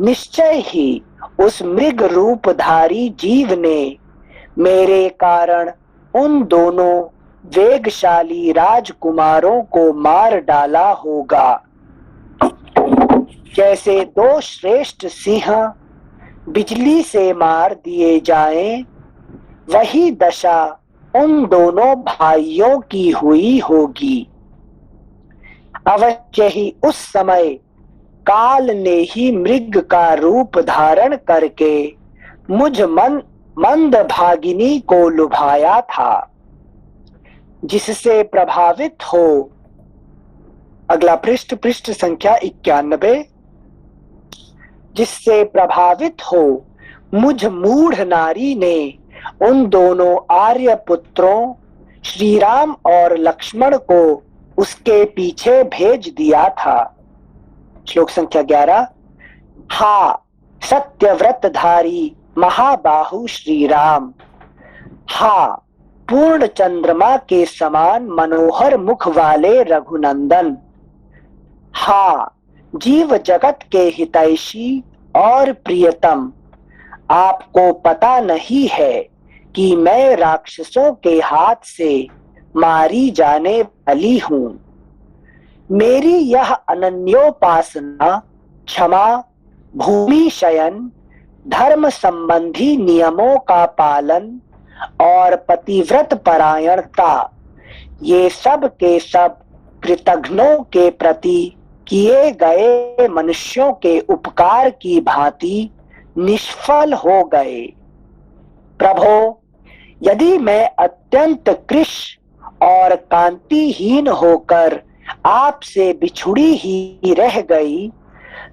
निश्चय ही उस मृग रूपधारी जीव ने मेरे कारण उन दोनों वेगशाली राजकुमारों को मार डाला होगा। जैसे 2 श्रेष्ठ सिंह बिजली से मार दिए जाएं, वही दशा उन दोनों भाइयों की हुई होगी। अवश्य ही उस समय काल ने ही मृग का रूप धारण करके मुझ मंदभागिनी को लुभाया था, जिससे प्रभावित हो। अगला पृष्ठ संख्या 91। जिससे प्रभावित हो मुझ मूढ़ नारी ने उन दोनों आर्य पुत्रों श्री राम और लक्ष्मण को उसके पीछे भेज दिया था। श्लोक संख्या 11। हा सत्यव्रतधारी महाबाहु श्री राम, हा पूर्ण चंद्रमा के समान मनोहर मुख वाले रघुनंदन, हा जीव जगत के हितैषी और प्रियतम। आपको पता नहीं है कि मैं राक्षसों के हाथ से मारी जाने वाली हूँ। मेरी यह अनन्योपासना, क्षमा, भूमि शयन, धर्म संबंधी नियमों का पालन और पतिव्रत परायणता, ये सब के सब कृतघ्नों के प्रति किए गए मनुष्यों के उपकार की भांति निष्फल हो गए। प्रभो, यदि मैं अत्यंत कृश और कांतिहीन होकर आपसे बिछुड़ी ही रह गई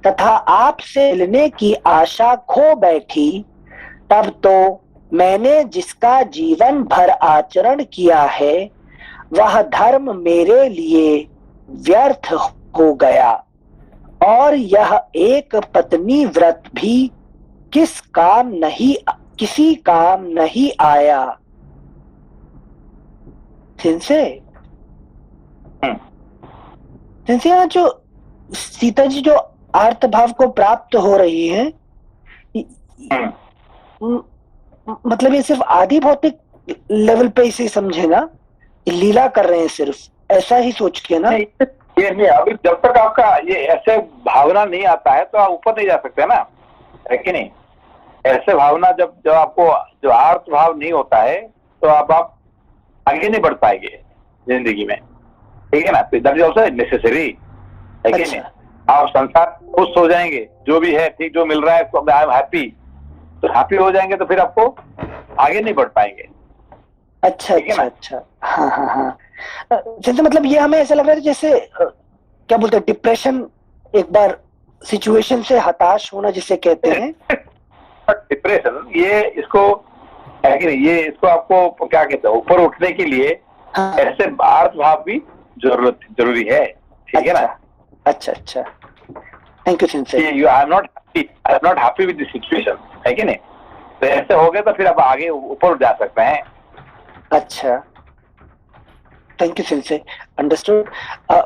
तथा आपसे मिलने की आशा खो बैठी, तब तो मैंने जिसका जीवन भर आचरण किया है वह धर्म मेरे लिए व्यर्थ हो गया, और यह एक पत्नी व्रत भी किसी काम नहीं आया। सिंसे यहाँ जो सीता जी जो आर्त भाव को प्राप्त हो रही है, मतलब ये सिर्फ आदि भौतिक लेवल पे इसे समझेगा, लीला कर रहे हैं सिर्फ, ऐसा ही सोच के ना। ये नहीं, अभी जब तक आपका ये ऐसे भावना नहीं आता है तो आप ऊपर नहीं जा सकते ना, है कि नहीं। ऐसे भावना जब आपको जो आर्त भाव नहीं होता है तो आप आगे नहीं बढ़ पाएंगे जिंदगी में, ठीक है ना। दैट इज आल्सो नेसेसरी, है कि नहीं। आप संसार खुश हो जाएंगे, जो भी है ठीक, जो मिल रहा है आई एम हैप्पी, तो हैप्पी हो जाएंगे तो फिर आपको आगे नहीं बढ़ पाएंगे। अच्छा अच्छा अच्छा, हाँ हाँ हाँ। जैसे मतलब ये हमें ऐसा लग रहा है जैसे क्या बोलते हैं, डिप्रेशन, एक बार सिचुएशन से हताश होना जिसे कहते हैं। डिप्रेशन, ये इसको है कि नहीं, ये इसको आपको क्या कहते हैं, ऊपर उठने के लिए ऐसे आर्त भाव भी जरूरी है, ठीक है ना। अच्छा अच्छा, thank you sensei. I am not happy with the situation, है कि नहीं। तो ऐसे हो गए तो फिर आप आगे ऊपर जा सकते हैं। अच्छा, थैंक यू सिंसे, अंडरस्टूड।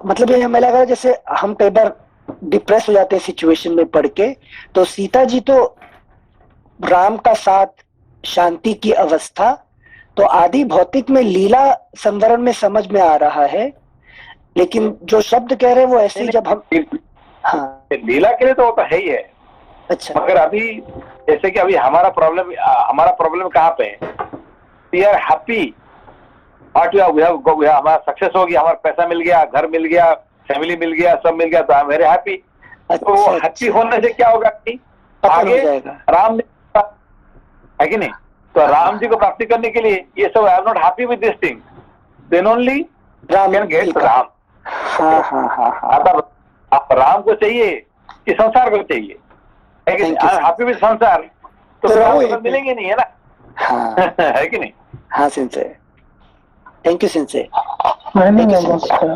मतलब ये हमें लगा जैसे हम कई बार डिप्रेस हो जाते हैं सिचुएशन में पढ़ के। तो सीता जी तो राम का साथ, शांति की अवस्था, तो आदि भौतिक में लीला संवरण में समझ में आ रहा है, लेकिन जो शब्द कह रहे हैं वो ऐसे ही जब हम, हाँ लीला के लिए तो वो तो है ही है। अच्छा, मगर अभी जैसे कि अभी हमारा प्रॉब्लम कहाँ पे है? वी आर हैप्पी व्हाट हमारा सक्सेस हो गया, हमारा पैसा मिल गया, घर मिल गया, फैमिली मिल गया, सब मिल गया, तो आई एम वेरी हैप्पी। तो वो हैप्पी होने से क्या होगा कि आगे राम है कि नहीं? तो राम जी को प्राप्ति करने के लिए ये सब I am not happy with this thing, then only Ram can get Ram. हाँ हाँ हाँ हाँ, आप राम को चाहिए कि संसार को चाहिए? है कि नहीं? हैप्पी विद संसार तो राम को मिलेंगे नहीं, है ना? हाँ है कि नहीं? हाँ सिंसे, थैंक यू सिंसे। नमस्कार।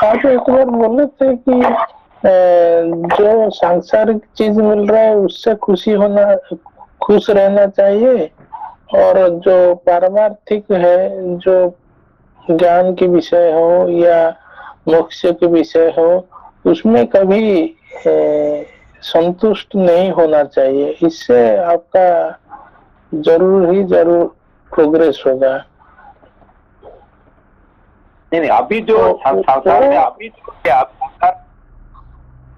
आप एक बार बोले थे कि जो सांसारिक चीज मिल रहा है उससे खुश रहना चाहिए, और जो पारमार्थिक है, जो ज्ञान के विषय हो या मोक्ष के विषय हो, उसमें कभी संतुष्ट नहीं होना चाहिए। इससे आपका जरूर प्रोग्रेस होगा। नहीं, अभी जो संसार में अभी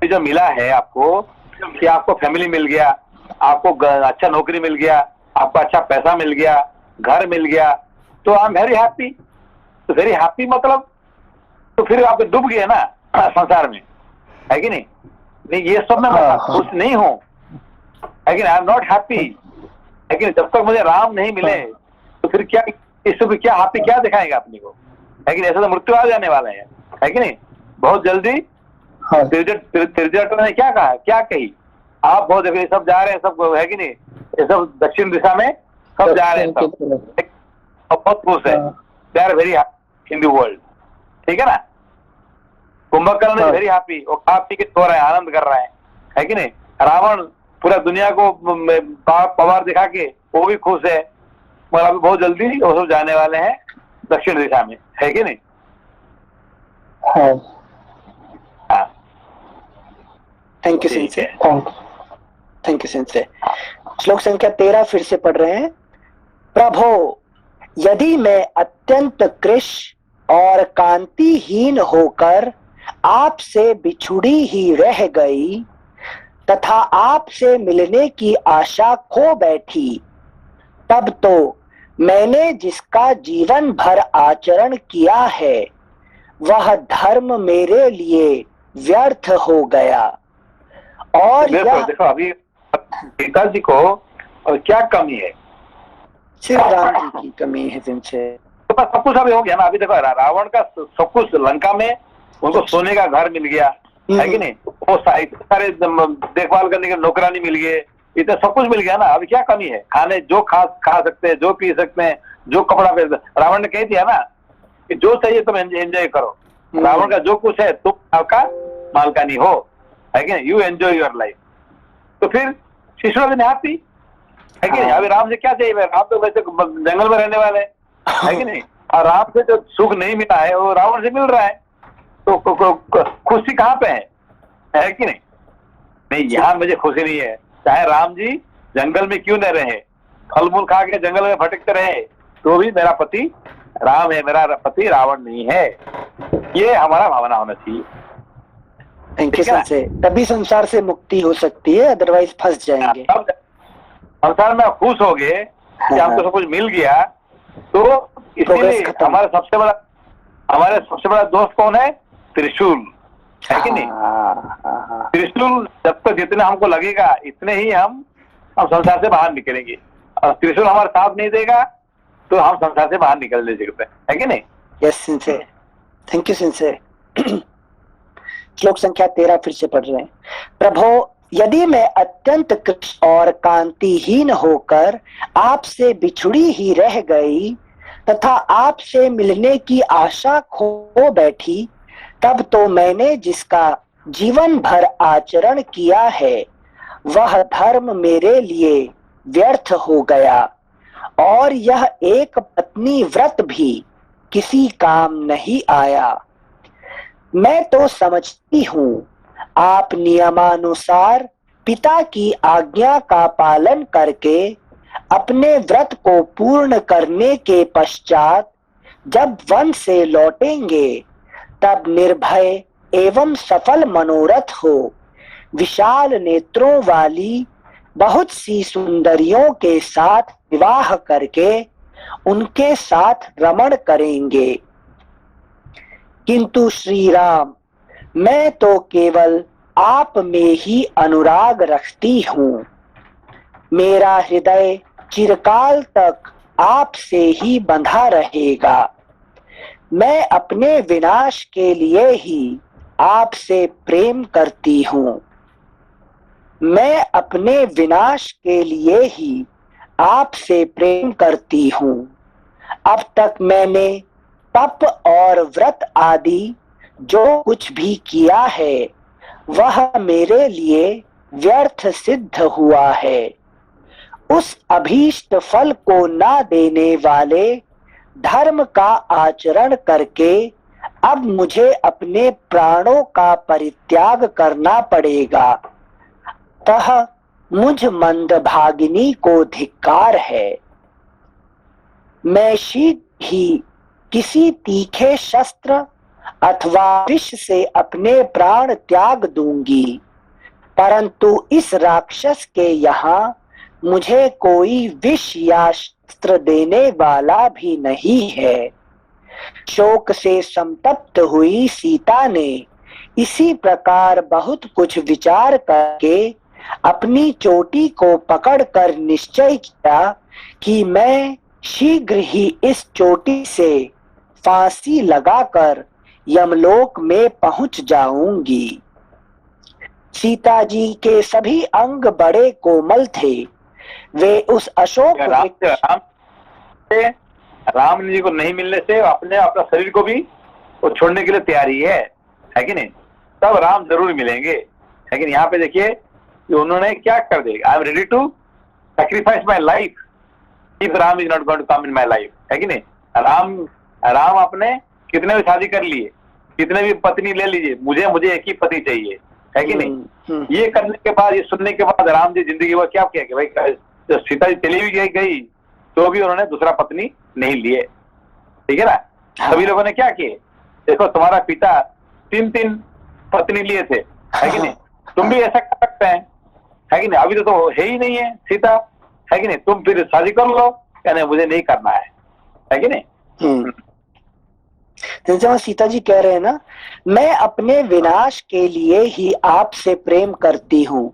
जो मिला है आपको, कि आपको फैमिली मिल गया, आपको अच्छा नौकरी मिल गया, आपको अच्छा पैसा मिल गया, घर मिल गया, तो आई एम वेरी हैप्पी। तो वेरी हैप्पी मतलब तो फिर आप डूब गए ना संसार में, है कि नहीं? नहीं, ये सब मैं खुश नहीं हूँ, है कि नहीं? आई एम नॉट हैप्पी, है कि नहीं? जब तक मुझे राम नहीं मिले तो फिर क्या, इससे क्या हैप्पी क्या दिखाएगा अपने को, है कि नहीं? ऐसा तो मृत्यु आ जाने वाला है कि नहीं? बहुत जल्दी। तिरजट ने क्या कहा, क्या कही? आप बहुत देखिए सब जा रहे हैं, सब है कि नहीं, ये सब दक्षिण दिशा में सब जा रहे हैं, सब बहुत खुश है, they are very happy in the world, ठीक है ना? कुंभकर्ण इज वेरी हैप्पी, वो खा पी के सो रहे हैं, आनंद कर रहे हैं, है कि नहीं? रावण पूरा दुनिया को पवार दिखा के वो भी खुश है, मगर अभी बहुत जल्दी वो सब जाने वाले हैं दक्षिण दिशा में, है कि नहीं? हाँ, thank you सिंसे, thank you sensei. श्लोक संख्या 13 फिर से पढ़ रहे हैं। प्रभो, यदि मैं अत्यंत कृश और कांतिहीन होकर आपसे बिछुड़ी ही रह गई तथा आपसे मिलने की आशा खो बैठी, तब तो मैंने जिसका जीवन भर आचरण किया है वह धर्म मेरे लिए व्यर्थ हो गया। और देखो अभी सीता जी को और क्या कमी है? सिर्फ राम जी की कमी है जिनसे तो सब कुछ अभी हो गया ना। अभी देखो रावण का सब कुछ, लंका में उनको सोने का घर मिल गया, है कि नहीं? वो सारे देखभाल करने के नौकरानी मिल गए, इतना सब कुछ मिल गया ना। अभी क्या कमी है? खाने जो खा सकते हैं, जो पी सकते हैं, जो कपड़ा पहन, रावण ने कह दिया ना कि जो चाहिए तुम एंजॉय करो। रावण का जो कुछ है तुम आपका मालकानी हो, है कि नहीं? You enjoy your life. तो फिर शिशु ने हैप्पी, है कि नहीं? अभी राम से क्या चाहिए? राम तो वैसे जंगल में रहने वाले है कि नहीं? और राम से जो सुख नहीं मिला है वो रावण से मिल रहा है, तो खुशी कहाँ पे है कि नहीं? नहीं, यहाँ मुझे खुशी नहीं है। चाहे राम जी जंगल में क्यों न रहे, फल मूल खा के जंगल में भटकते रहे, तो भी मेरा पति राम है, मेरा पति रावण नहीं है। ये हमारा भावना होना चाहिए। Thank you sir. तभी संसार से मुक्ति हो सकती है, अदरवाइज फंस जाएंगे। संसार में खुश हो गए कि हमको सब कुछ मिल गया, तो इसीलिए हमारा सबसे बड़ा दोस्त कौन है? त्रिशूल, है कि नहीं? त्रिशूल जब तक जितना हमको लगेगा इतने ही हम संसार से बाहर निकलेंगे, और त्रिशूल हमारा साथ नहीं देगा तो हम संसार से बाहर निकल नहीं सकते, है कि नहीं? Yes sensei, thank you sensei. श्लोक संख्या 13 फिर से पढ़ रहे हैं। प्रभो, यदि मैं अत्यंत कृश और कांतिहीन होकर आपसे बिछुड़ी ही रह गई तथा आपसे मिलने की आशा खो बैठी, तब तो मैंने जिसका जीवन भर आचरण किया है वह धर्म मेरे लिए व्यर्थ हो गया, और यह एक पत्नी व्रत भी किसी काम नहीं आया। मैं तो समझती हूँ आप नियमानुसार पिता की आज्ञा का पालन करके अपने व्रत को पूर्ण करने के पश्चात जब वन से लौटेंगे तब निर्भय एवं सफल मनोरथ हो विशाल नेत्रों वाली बहुत सी सुंदरियों के साथ विवाह करके उनके साथ रमण करेंगे। किंतु श्री राम, मैं तो केवल आप में ही अनुराग रखती हूँ। मेरा हृदय चिरकाल तक आपसे ही बंधा रहेगा। मैं अपने विनाश के लिए ही आपसे प्रेम करती हूँ। मैं अपने विनाश के लिए ही आपसे प्रेम करती हूँ। अब तक मैंने तप और व्रत आदि जो कुछ भी किया है वह मेरे लिए व्यर्थ सिद्ध हुआ है। उस अभीष्ट फल को ना देने वाले धर्म का आचरण करके अब मुझे अपने प्राणों का परित्याग करना पड़ेगा। अतः मुझ मंदभागिनी को धिक्कार है। मैं शीघ्र ही किसी तीखे शस्त्र अथवा विष से अपने प्राण त्याग दूंगी, परंतु इस राक्षस के यहाँ मुझे कोई विष या शस्त्र देने वाला भी नहीं है। शोक से संतप्त हुई सीता ने इसी प्रकार बहुत कुछ विचार करके अपनी चोटी को पकड़कर निश्चय किया कि मैं शीघ्र ही इस चोटी से फांसी लगाकर यमलोक में पहुंच जाऊंगी। सीता जी के सभी अंग बड़े कोमल थे। वे उस अशोक राम जी को नहीं मिलने से अपने अपना शरीर को भी वो छोड़ने के लिए तैयारी है कि नहीं? तब राम जरूर मिलेंगे। लेकिन यहाँ पे देखिए कि उन्होंने क्या कर दिया, I am ready to sacrifice my life if Ram is not going to come in my life, है कि नहीं? राम अपने कितने भी शादी कर लिए, कितने भी पत्नी ले लीजिए, मुझे एक ही पति चाहिए, है कि नहीं? ये करने के बाद, ये सुनने के बाद राम जी जिंदगी में क्या किया कि भाई जब सीता जी चली भी गई तो भी उन्होंने दूसरा पत्नी नहीं लिए, ठीक है ना? सभी लोगों ने क्या किए, देखो तुम्हारा पिता 3 पत्नी लिए थे, है कि नहीं? तुम भी ऐसा कर सकते हैं, है कि नहीं? अभी तो है ही नहीं है सीता, है कि नहीं? तुम फिर शादी कर लो, यानी मुझे नहीं करना है कि नहीं? तो जब सीता जी कह रहे हैं ना, मैं अपने विनाश के लिए ही आपसे प्रेम करती हूँ,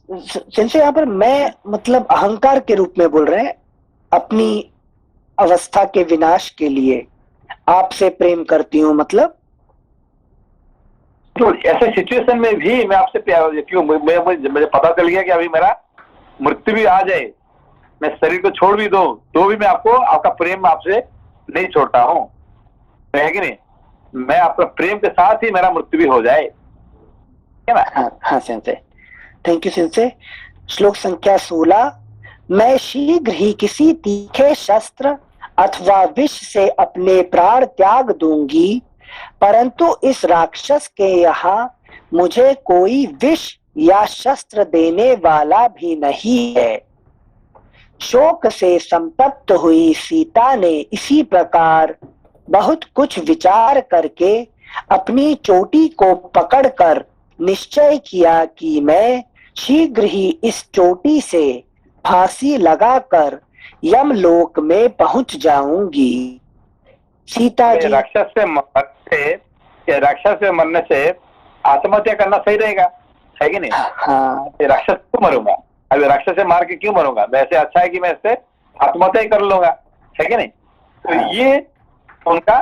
जिनसे यहाँ पर मैं मतलब अहंकार के रूप में बोल रहे हैं, अपनी अवस्था के विनाश के लिए आपसे प्रेम करती हूँ। मतलब तो ऐसे सिचुएशन में भी मैं आपसे प्यार, क्यों मुझे पता चल गया कि अभी मेरा मृत्यु भी आ जाए, मैं शरीर को छोड़ भी दूं तो भी मैं आपका प्रेम आपसे नहीं छोड़ता हूँ, है कि नहीं? मैं आपका प्रेम के साथ ही मेरा मृत्यु भी हो जाए, है ना? हाँ सेंसे, थैंक यू सेंसे। श्लोक संख्या 16। मैं शीघ्र ही किसी तीखे शस्त्र अथवा विष से अपने प्राण त्याग दूंगी, परंतु इस राक्षस के यहाँ मुझे कोई विष या शस्त्र देने वाला भी नहीं है। शोक से संतप्त हुई सीता ने इसी प्रकार बहुत कुछ विचार करके अपनी चोटी को पकड़कर निश्चय किया कि मैं शीघ्र ही इस चोटी से फांसी लगाकर यमलोक में पहुंच जाऊंगी। सीता जी राक्षस से मरने से आत्महत्या करना सही रहेगा, है कि नहीं? हाँ, राक्षस क्यों मरूंगा? अभी राक्षस से मार के क्यों मरूंगा? वैसे अच्छा है कि मैं इससे आत्महत्या ही कर लूंगा, है कि नहीं? तो ये उनका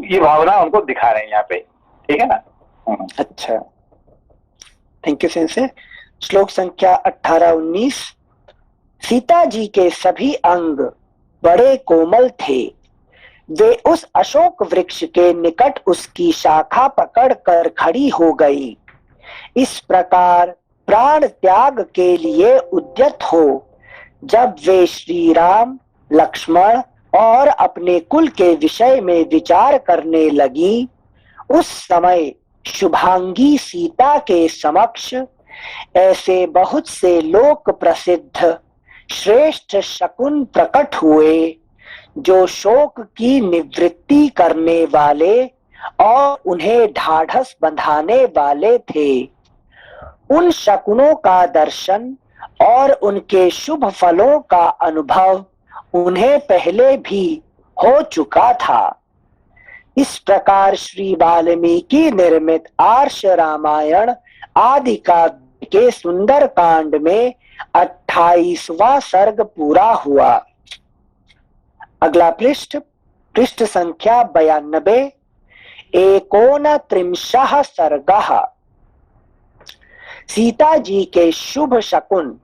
ये भावना उनको दिखा रहे हैं यहाँ पे, ठीक है ना? अच्छा, थैंक यू सेंसे। श्लोक संख्या 18-19। सीता जी के सभी अंग बड़े कोमल थे। वे उस अशोक वृक्ष के निकट उसकी शाखा पकड़कर खड़ी हो गई। इस प्रकार प्राण त्याग के लिए उद्यत हो जब वे श्री राम, लक्ष्मण और अपने कुल के विषय में विचार करने लगी, उस समय शुभांगी सीता के समक्ष ऐसे बहुत से लोक प्रसिद्ध श्रेष्ठ शकुन प्रकट हुए जो शोक की निवृत्ति करने वाले और उन्हें ढाढ़स बंधाने वाले थे। उन शकुनों का दर्शन और उनके शुभ फलों का अनुभव उन्हें पहले भी हो चुका था। इस प्रकार श्री वाल्मीकि निर्मित आर्ष रामायण आदि काव्य के सुंदर कांड में 28वां सर्ग पूरा हुआ। अगला पृष्ठ संख्या 92। 39 सर्गः। सीता जी के शुभ शकुन।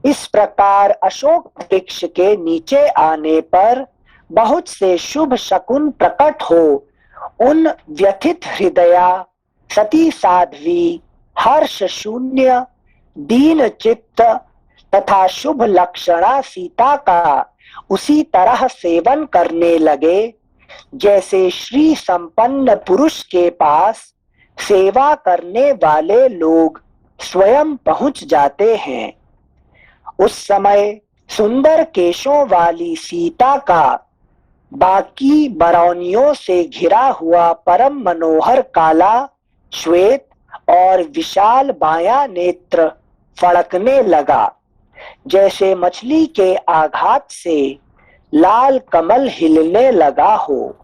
इस प्रकार अशोक वृक्ष के नीचे आने पर बहुत से शुभ शकुन प्रकट हो उन व्यथित हृदया सती साध्वी हर्ष शून्य दीन चित्त तथा शुभ लक्षणा सीता का उसी तरह सेवन करने लगे जैसे श्री संपन्न पुरुष के पास सेवा करने वाले लोग स्वयं पहुंच जाते हैं। उस समय सुंदर केशों वाली सीता का बाकी बरौनियों से घिरा हुआ परम मनोहर काला श्वेत और विशाल बायां नेत्र फड़कने लगा जैसे मछली के आघात से लाल कमल हिलने लगा हो।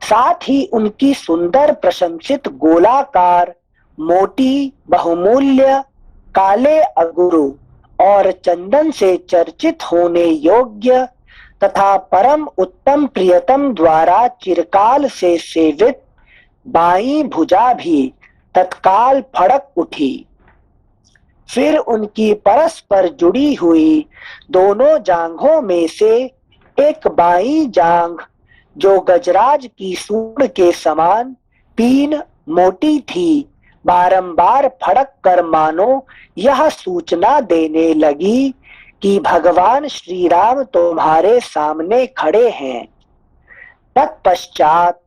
साथ ही उनकी सुंदर प्रशंसित गोलाकार मोटी बहुमूल्य काले अगुरु और चंदन से चर्चित होने योग्य तथा परम उत्तम प्रियतम द्वारा चिरकाल से सेवित बाईं भुजा भी तत्काल फड़क उठी। फिर उनकी परस्पर जुड़ी हुई दोनों जांघों में से एक बाईं जांघ जो गजराज की सूंड के समान पीन मोटी थी बारंबार फड़क कर मानो यह सूचना देने लगी कि भगवान श्री राम तुम्हारे सामने खड़े हैं। तत्पश्चात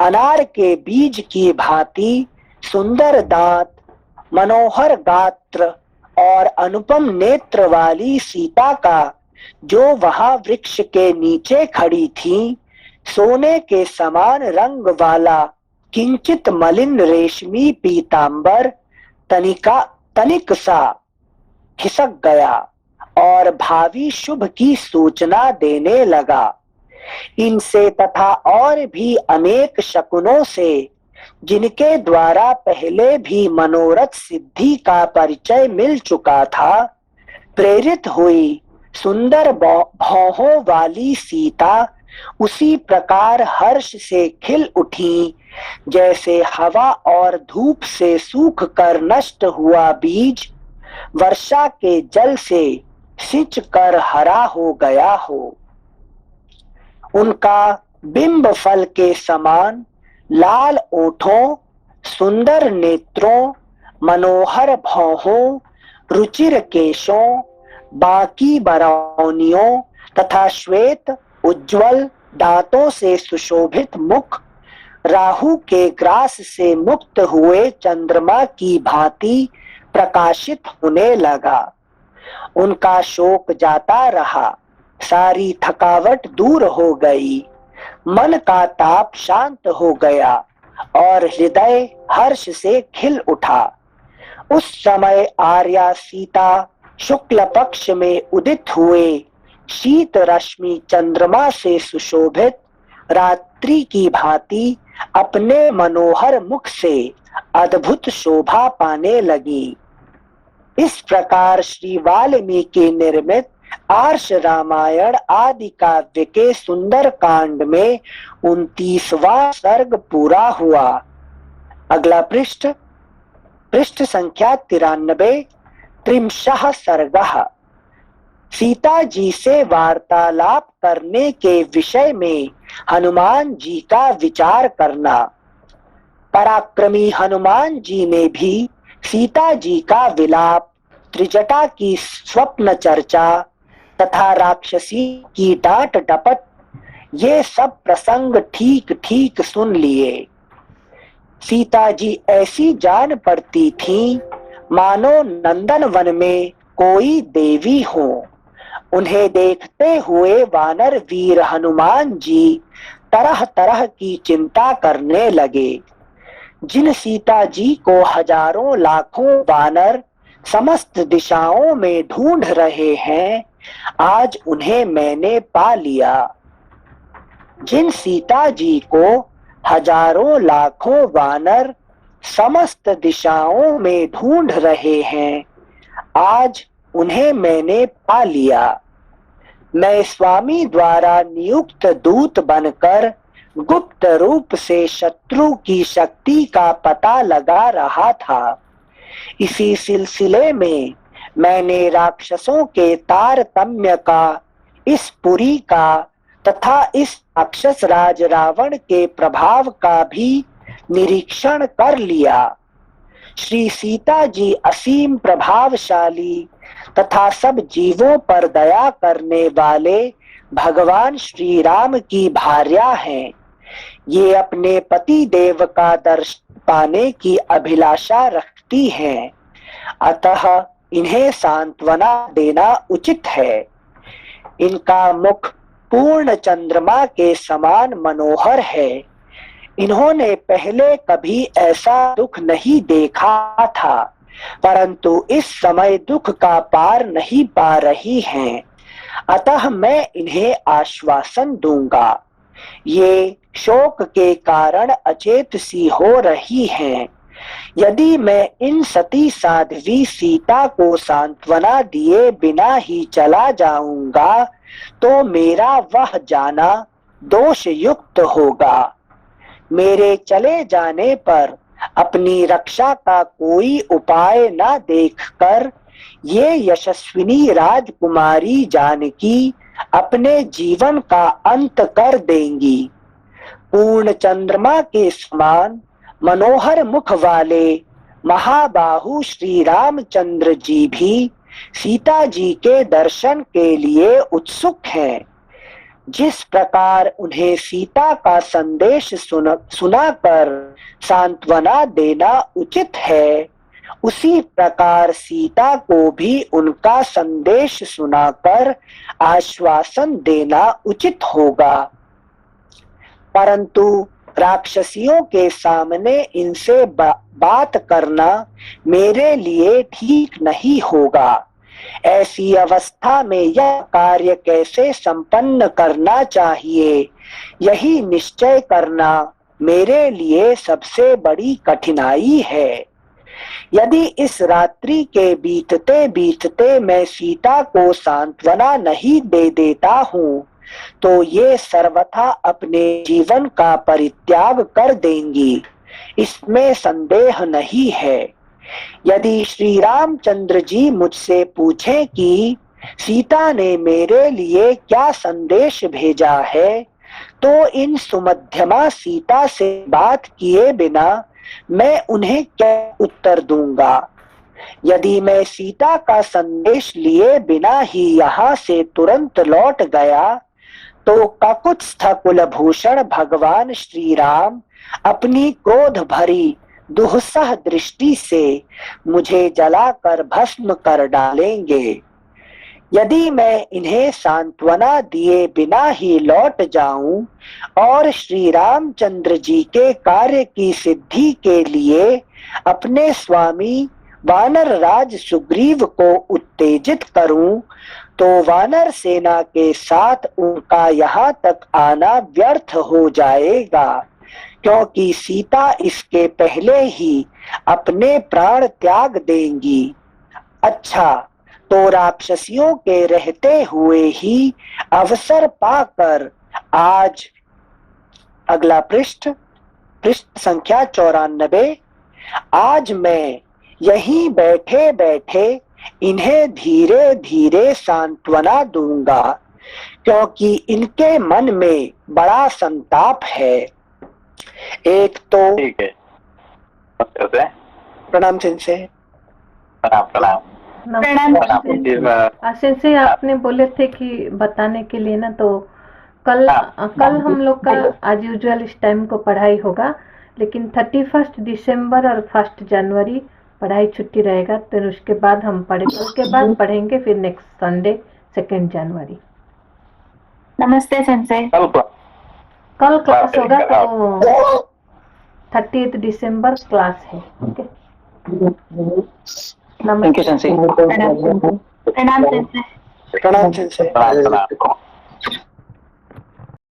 अनार के बीज की भांति सुंदर दांत मनोहर गात्र और अनुपम नेत्र वाली सीता का जो वहां वृक्ष के नीचे खड़ी थी सोने के समान रंग वाला किंचित मलिन रेशमी पीतांबर तनिक सा खिसक गया और भावी शुभ की सूचना देने लगा। इनसे तथा और भी अनेक शकुनों से जिनके द्वारा पहले भी मनोरथ सिद्धि का परिचय मिल चुका था प्रेरित हुई सुंदर भौहों वाली सीता उसी प्रकार हर्ष से खिल उठी जैसे हवा और धूप से सूख कर नष्ट हुआ बीज वर्षा के जल से सिंच कर हरा हो गया हो। उनका बिंब फल के समान लाल ओठों सुंदर नेत्रों मनोहर भौहों रुचिर केशों बाकी बरौनियों तथा श्वेत उज्ज्वल दांतों से सुशोभित मुख राहु के ग्रास से मुक्त हुए चंद्रमा की भांति प्रकाशित होने लगा। उनका शोक जाता रहा, सारी थकावट दूर हो गई, मन का ताप शांत हो गया और हृदय हर्ष से खिल उठा। उस समय आर्या सीता शुक्ल पक्ष में उदित हुए शीत रश्मि चंद्रमा से सुशोभित रात्रि की भांति अपने मनोहर मुख से अद्भुत शोभा पाने लगी। इस प्रकार श्री वाल्मीकि निर्मित आर्ष रामायण आदि काव्य के सुंदर कांड में 29वां सर्ग पूरा हुआ। अगला पृष्ठ संख्या 93। 30 सर्गः। सीता जी से वार्तालाप करने के विषय में हनुमान जी का विचार करना। पराक्रमी हनुमान जी ने भी सीता जी का विलाप, त्रिजटा की स्वप्न चर्चा तथा राक्षसी की डांट डपट ये सब प्रसंग ठीक ठीक सुन लिए। सीता जी ऐसी जान पड़ती थी मानो नंदन वन में कोई देवी हो। उन्हें देखते हुए वानर वीर हनुमान जी तरह तरह की चिंता करने लगे। जिन सीता जी को हजारों लाखों वानर समस्त दिशाओं में ढूंढ रहे हैं, आज उन्हें मैंने पा लिया। जिन सीता जी को हजारों लाखों वानर समस्त दिशाओं में ढूंढ रहे हैं, आज उन्हें मैंने पा लिया। मैं स्वामी द्वारा नियुक्त दूत बनकर गुप्त रूप से शत्रु की शक्ति का पता लगा रहा था। इसी सिलसिले में मैंने राक्षसों के तारतम्य का, इस पुरी का तथा इस राक्षस राज रावण के प्रभाव का भी निरीक्षण कर लिया। श्री सीता जी असीम प्रभावशाली तथा सब जीवों पर दया करने वाले भगवान श्री राम की भार्या हैं। ये अपने पति देव का दर्शन पाने की अभिलाषा रखती हैं, अतः इन्हें सांत्वना देना उचित है। इनका मुख पूर्ण चंद्रमा के समान मनोहर है। इन्होंने पहले कभी ऐसा दुख नहीं देखा था, परंतु इस समय दुख का पार नहीं पा रही हैं, अतः मैं इन्हें आश्वासन दूंगा। ये शोक के कारण अचेत सी हो रही हैं। यदि मैं इन सती साध्वी सीता को सांत्वना दिए बिना ही चला जाऊंगा, तो मेरा वह जाना दोष युक्त होगा। मेरे चले जाने पर अपनी रक्षा का कोई उपाय न देखकर ये यशस्विनी राजकुमारी जानकी अपने जीवन का अंत कर देंगी। पूर्ण चंद्रमा के समान मनोहर मुख वाले महाबाहु श्री रामचंद्र जी भी सीता जी के दर्शन के लिए उत्सुक हैं। जिस प्रकार उन्हें सीता का संदेश सुनाकर सांत्वना देना उचित है, उसी प्रकार सीता को भी उनका संदेश सुनाकर आश्वासन देना उचित होगा। परंतु राक्षसियों के सामने इनसे बात करना मेरे लिए ठीक नहीं होगा। ऐसी अवस्था में यह कार्य कैसे संपन्न करना चाहिए, यही निश्चय करना मेरे लिए सबसे बड़ी कठिनाई है। यदि इस रात्रि के बीतते बीतते मैं सीता को सांत्वना नहीं दे देता हूँ, तो ये सर्वथा अपने जीवन का परित्याग कर देंगी, इसमें संदेह नहीं है। यदि श्री रामचंद्र जी मुझसे पूछें कि सीता ने मेरे लिए क्या संदेश भेजा है, तो इन सुमध्यमा सीता से बात किए बिना मैं उन्हें क्या उत्तर दूंगा। यदि मैं सीता का संदेश लिए बिना ही यहाँ से तुरंत लौट गया, तो ककुत्स्थ कुलभूषण भगवान श्री राम अपनी क्रोध भरी दुस्सह दृष्टि से मुझे जलाकर भस्म कर डालेंगे। यदि मैं इन्हें सांत्वना दिए बिना ही लौट जाऊं और श्री रामचंद्र जी के कार्य की सिद्धि के लिए अपने स्वामी वानर राज सुग्रीव को उत्तेजित करूं, तो वानर सेना के साथ उनका यहाँ तक आना व्यर्थ हो जाएगा, क्योंकि सीता इसके पहले ही अपने प्राण त्याग देंगी। अच्छा, तो राक्षसियों के रहते हुए ही अवसर पाकर आज अगला पृष्ठ संख्या 94। आज मैं यहीं बैठे बैठे इन्हें धीरे धीरे सांत्वना दूंगा, क्योंकि इनके मन में बड़ा संताप है। एक तो ठीक है, प्रणाम सिंसे। प्रणाम। आशीष जी, आपने बोले थे कि बताने के लिए ना, तो कल हम लोग का आज यूजुअल इस टाइम को पढ़ाई होगा, लेकिन 31 दिसंबर और 1 जनवरी पढ़ाई छुट्टी रहेगा, तो उसके बाद हम पढ़ेंगे, उसके बाद पढ़ेंगे फिर नेक्स्ट संडे 2 जनवरी। नमस्ते सेंसे। कल क्लास होगा, तो 30 दिसंबर क्लास है। Okay, thank you sensei. प्रणाम सेंसे। प्रणाम सेंसे। प्रणाम।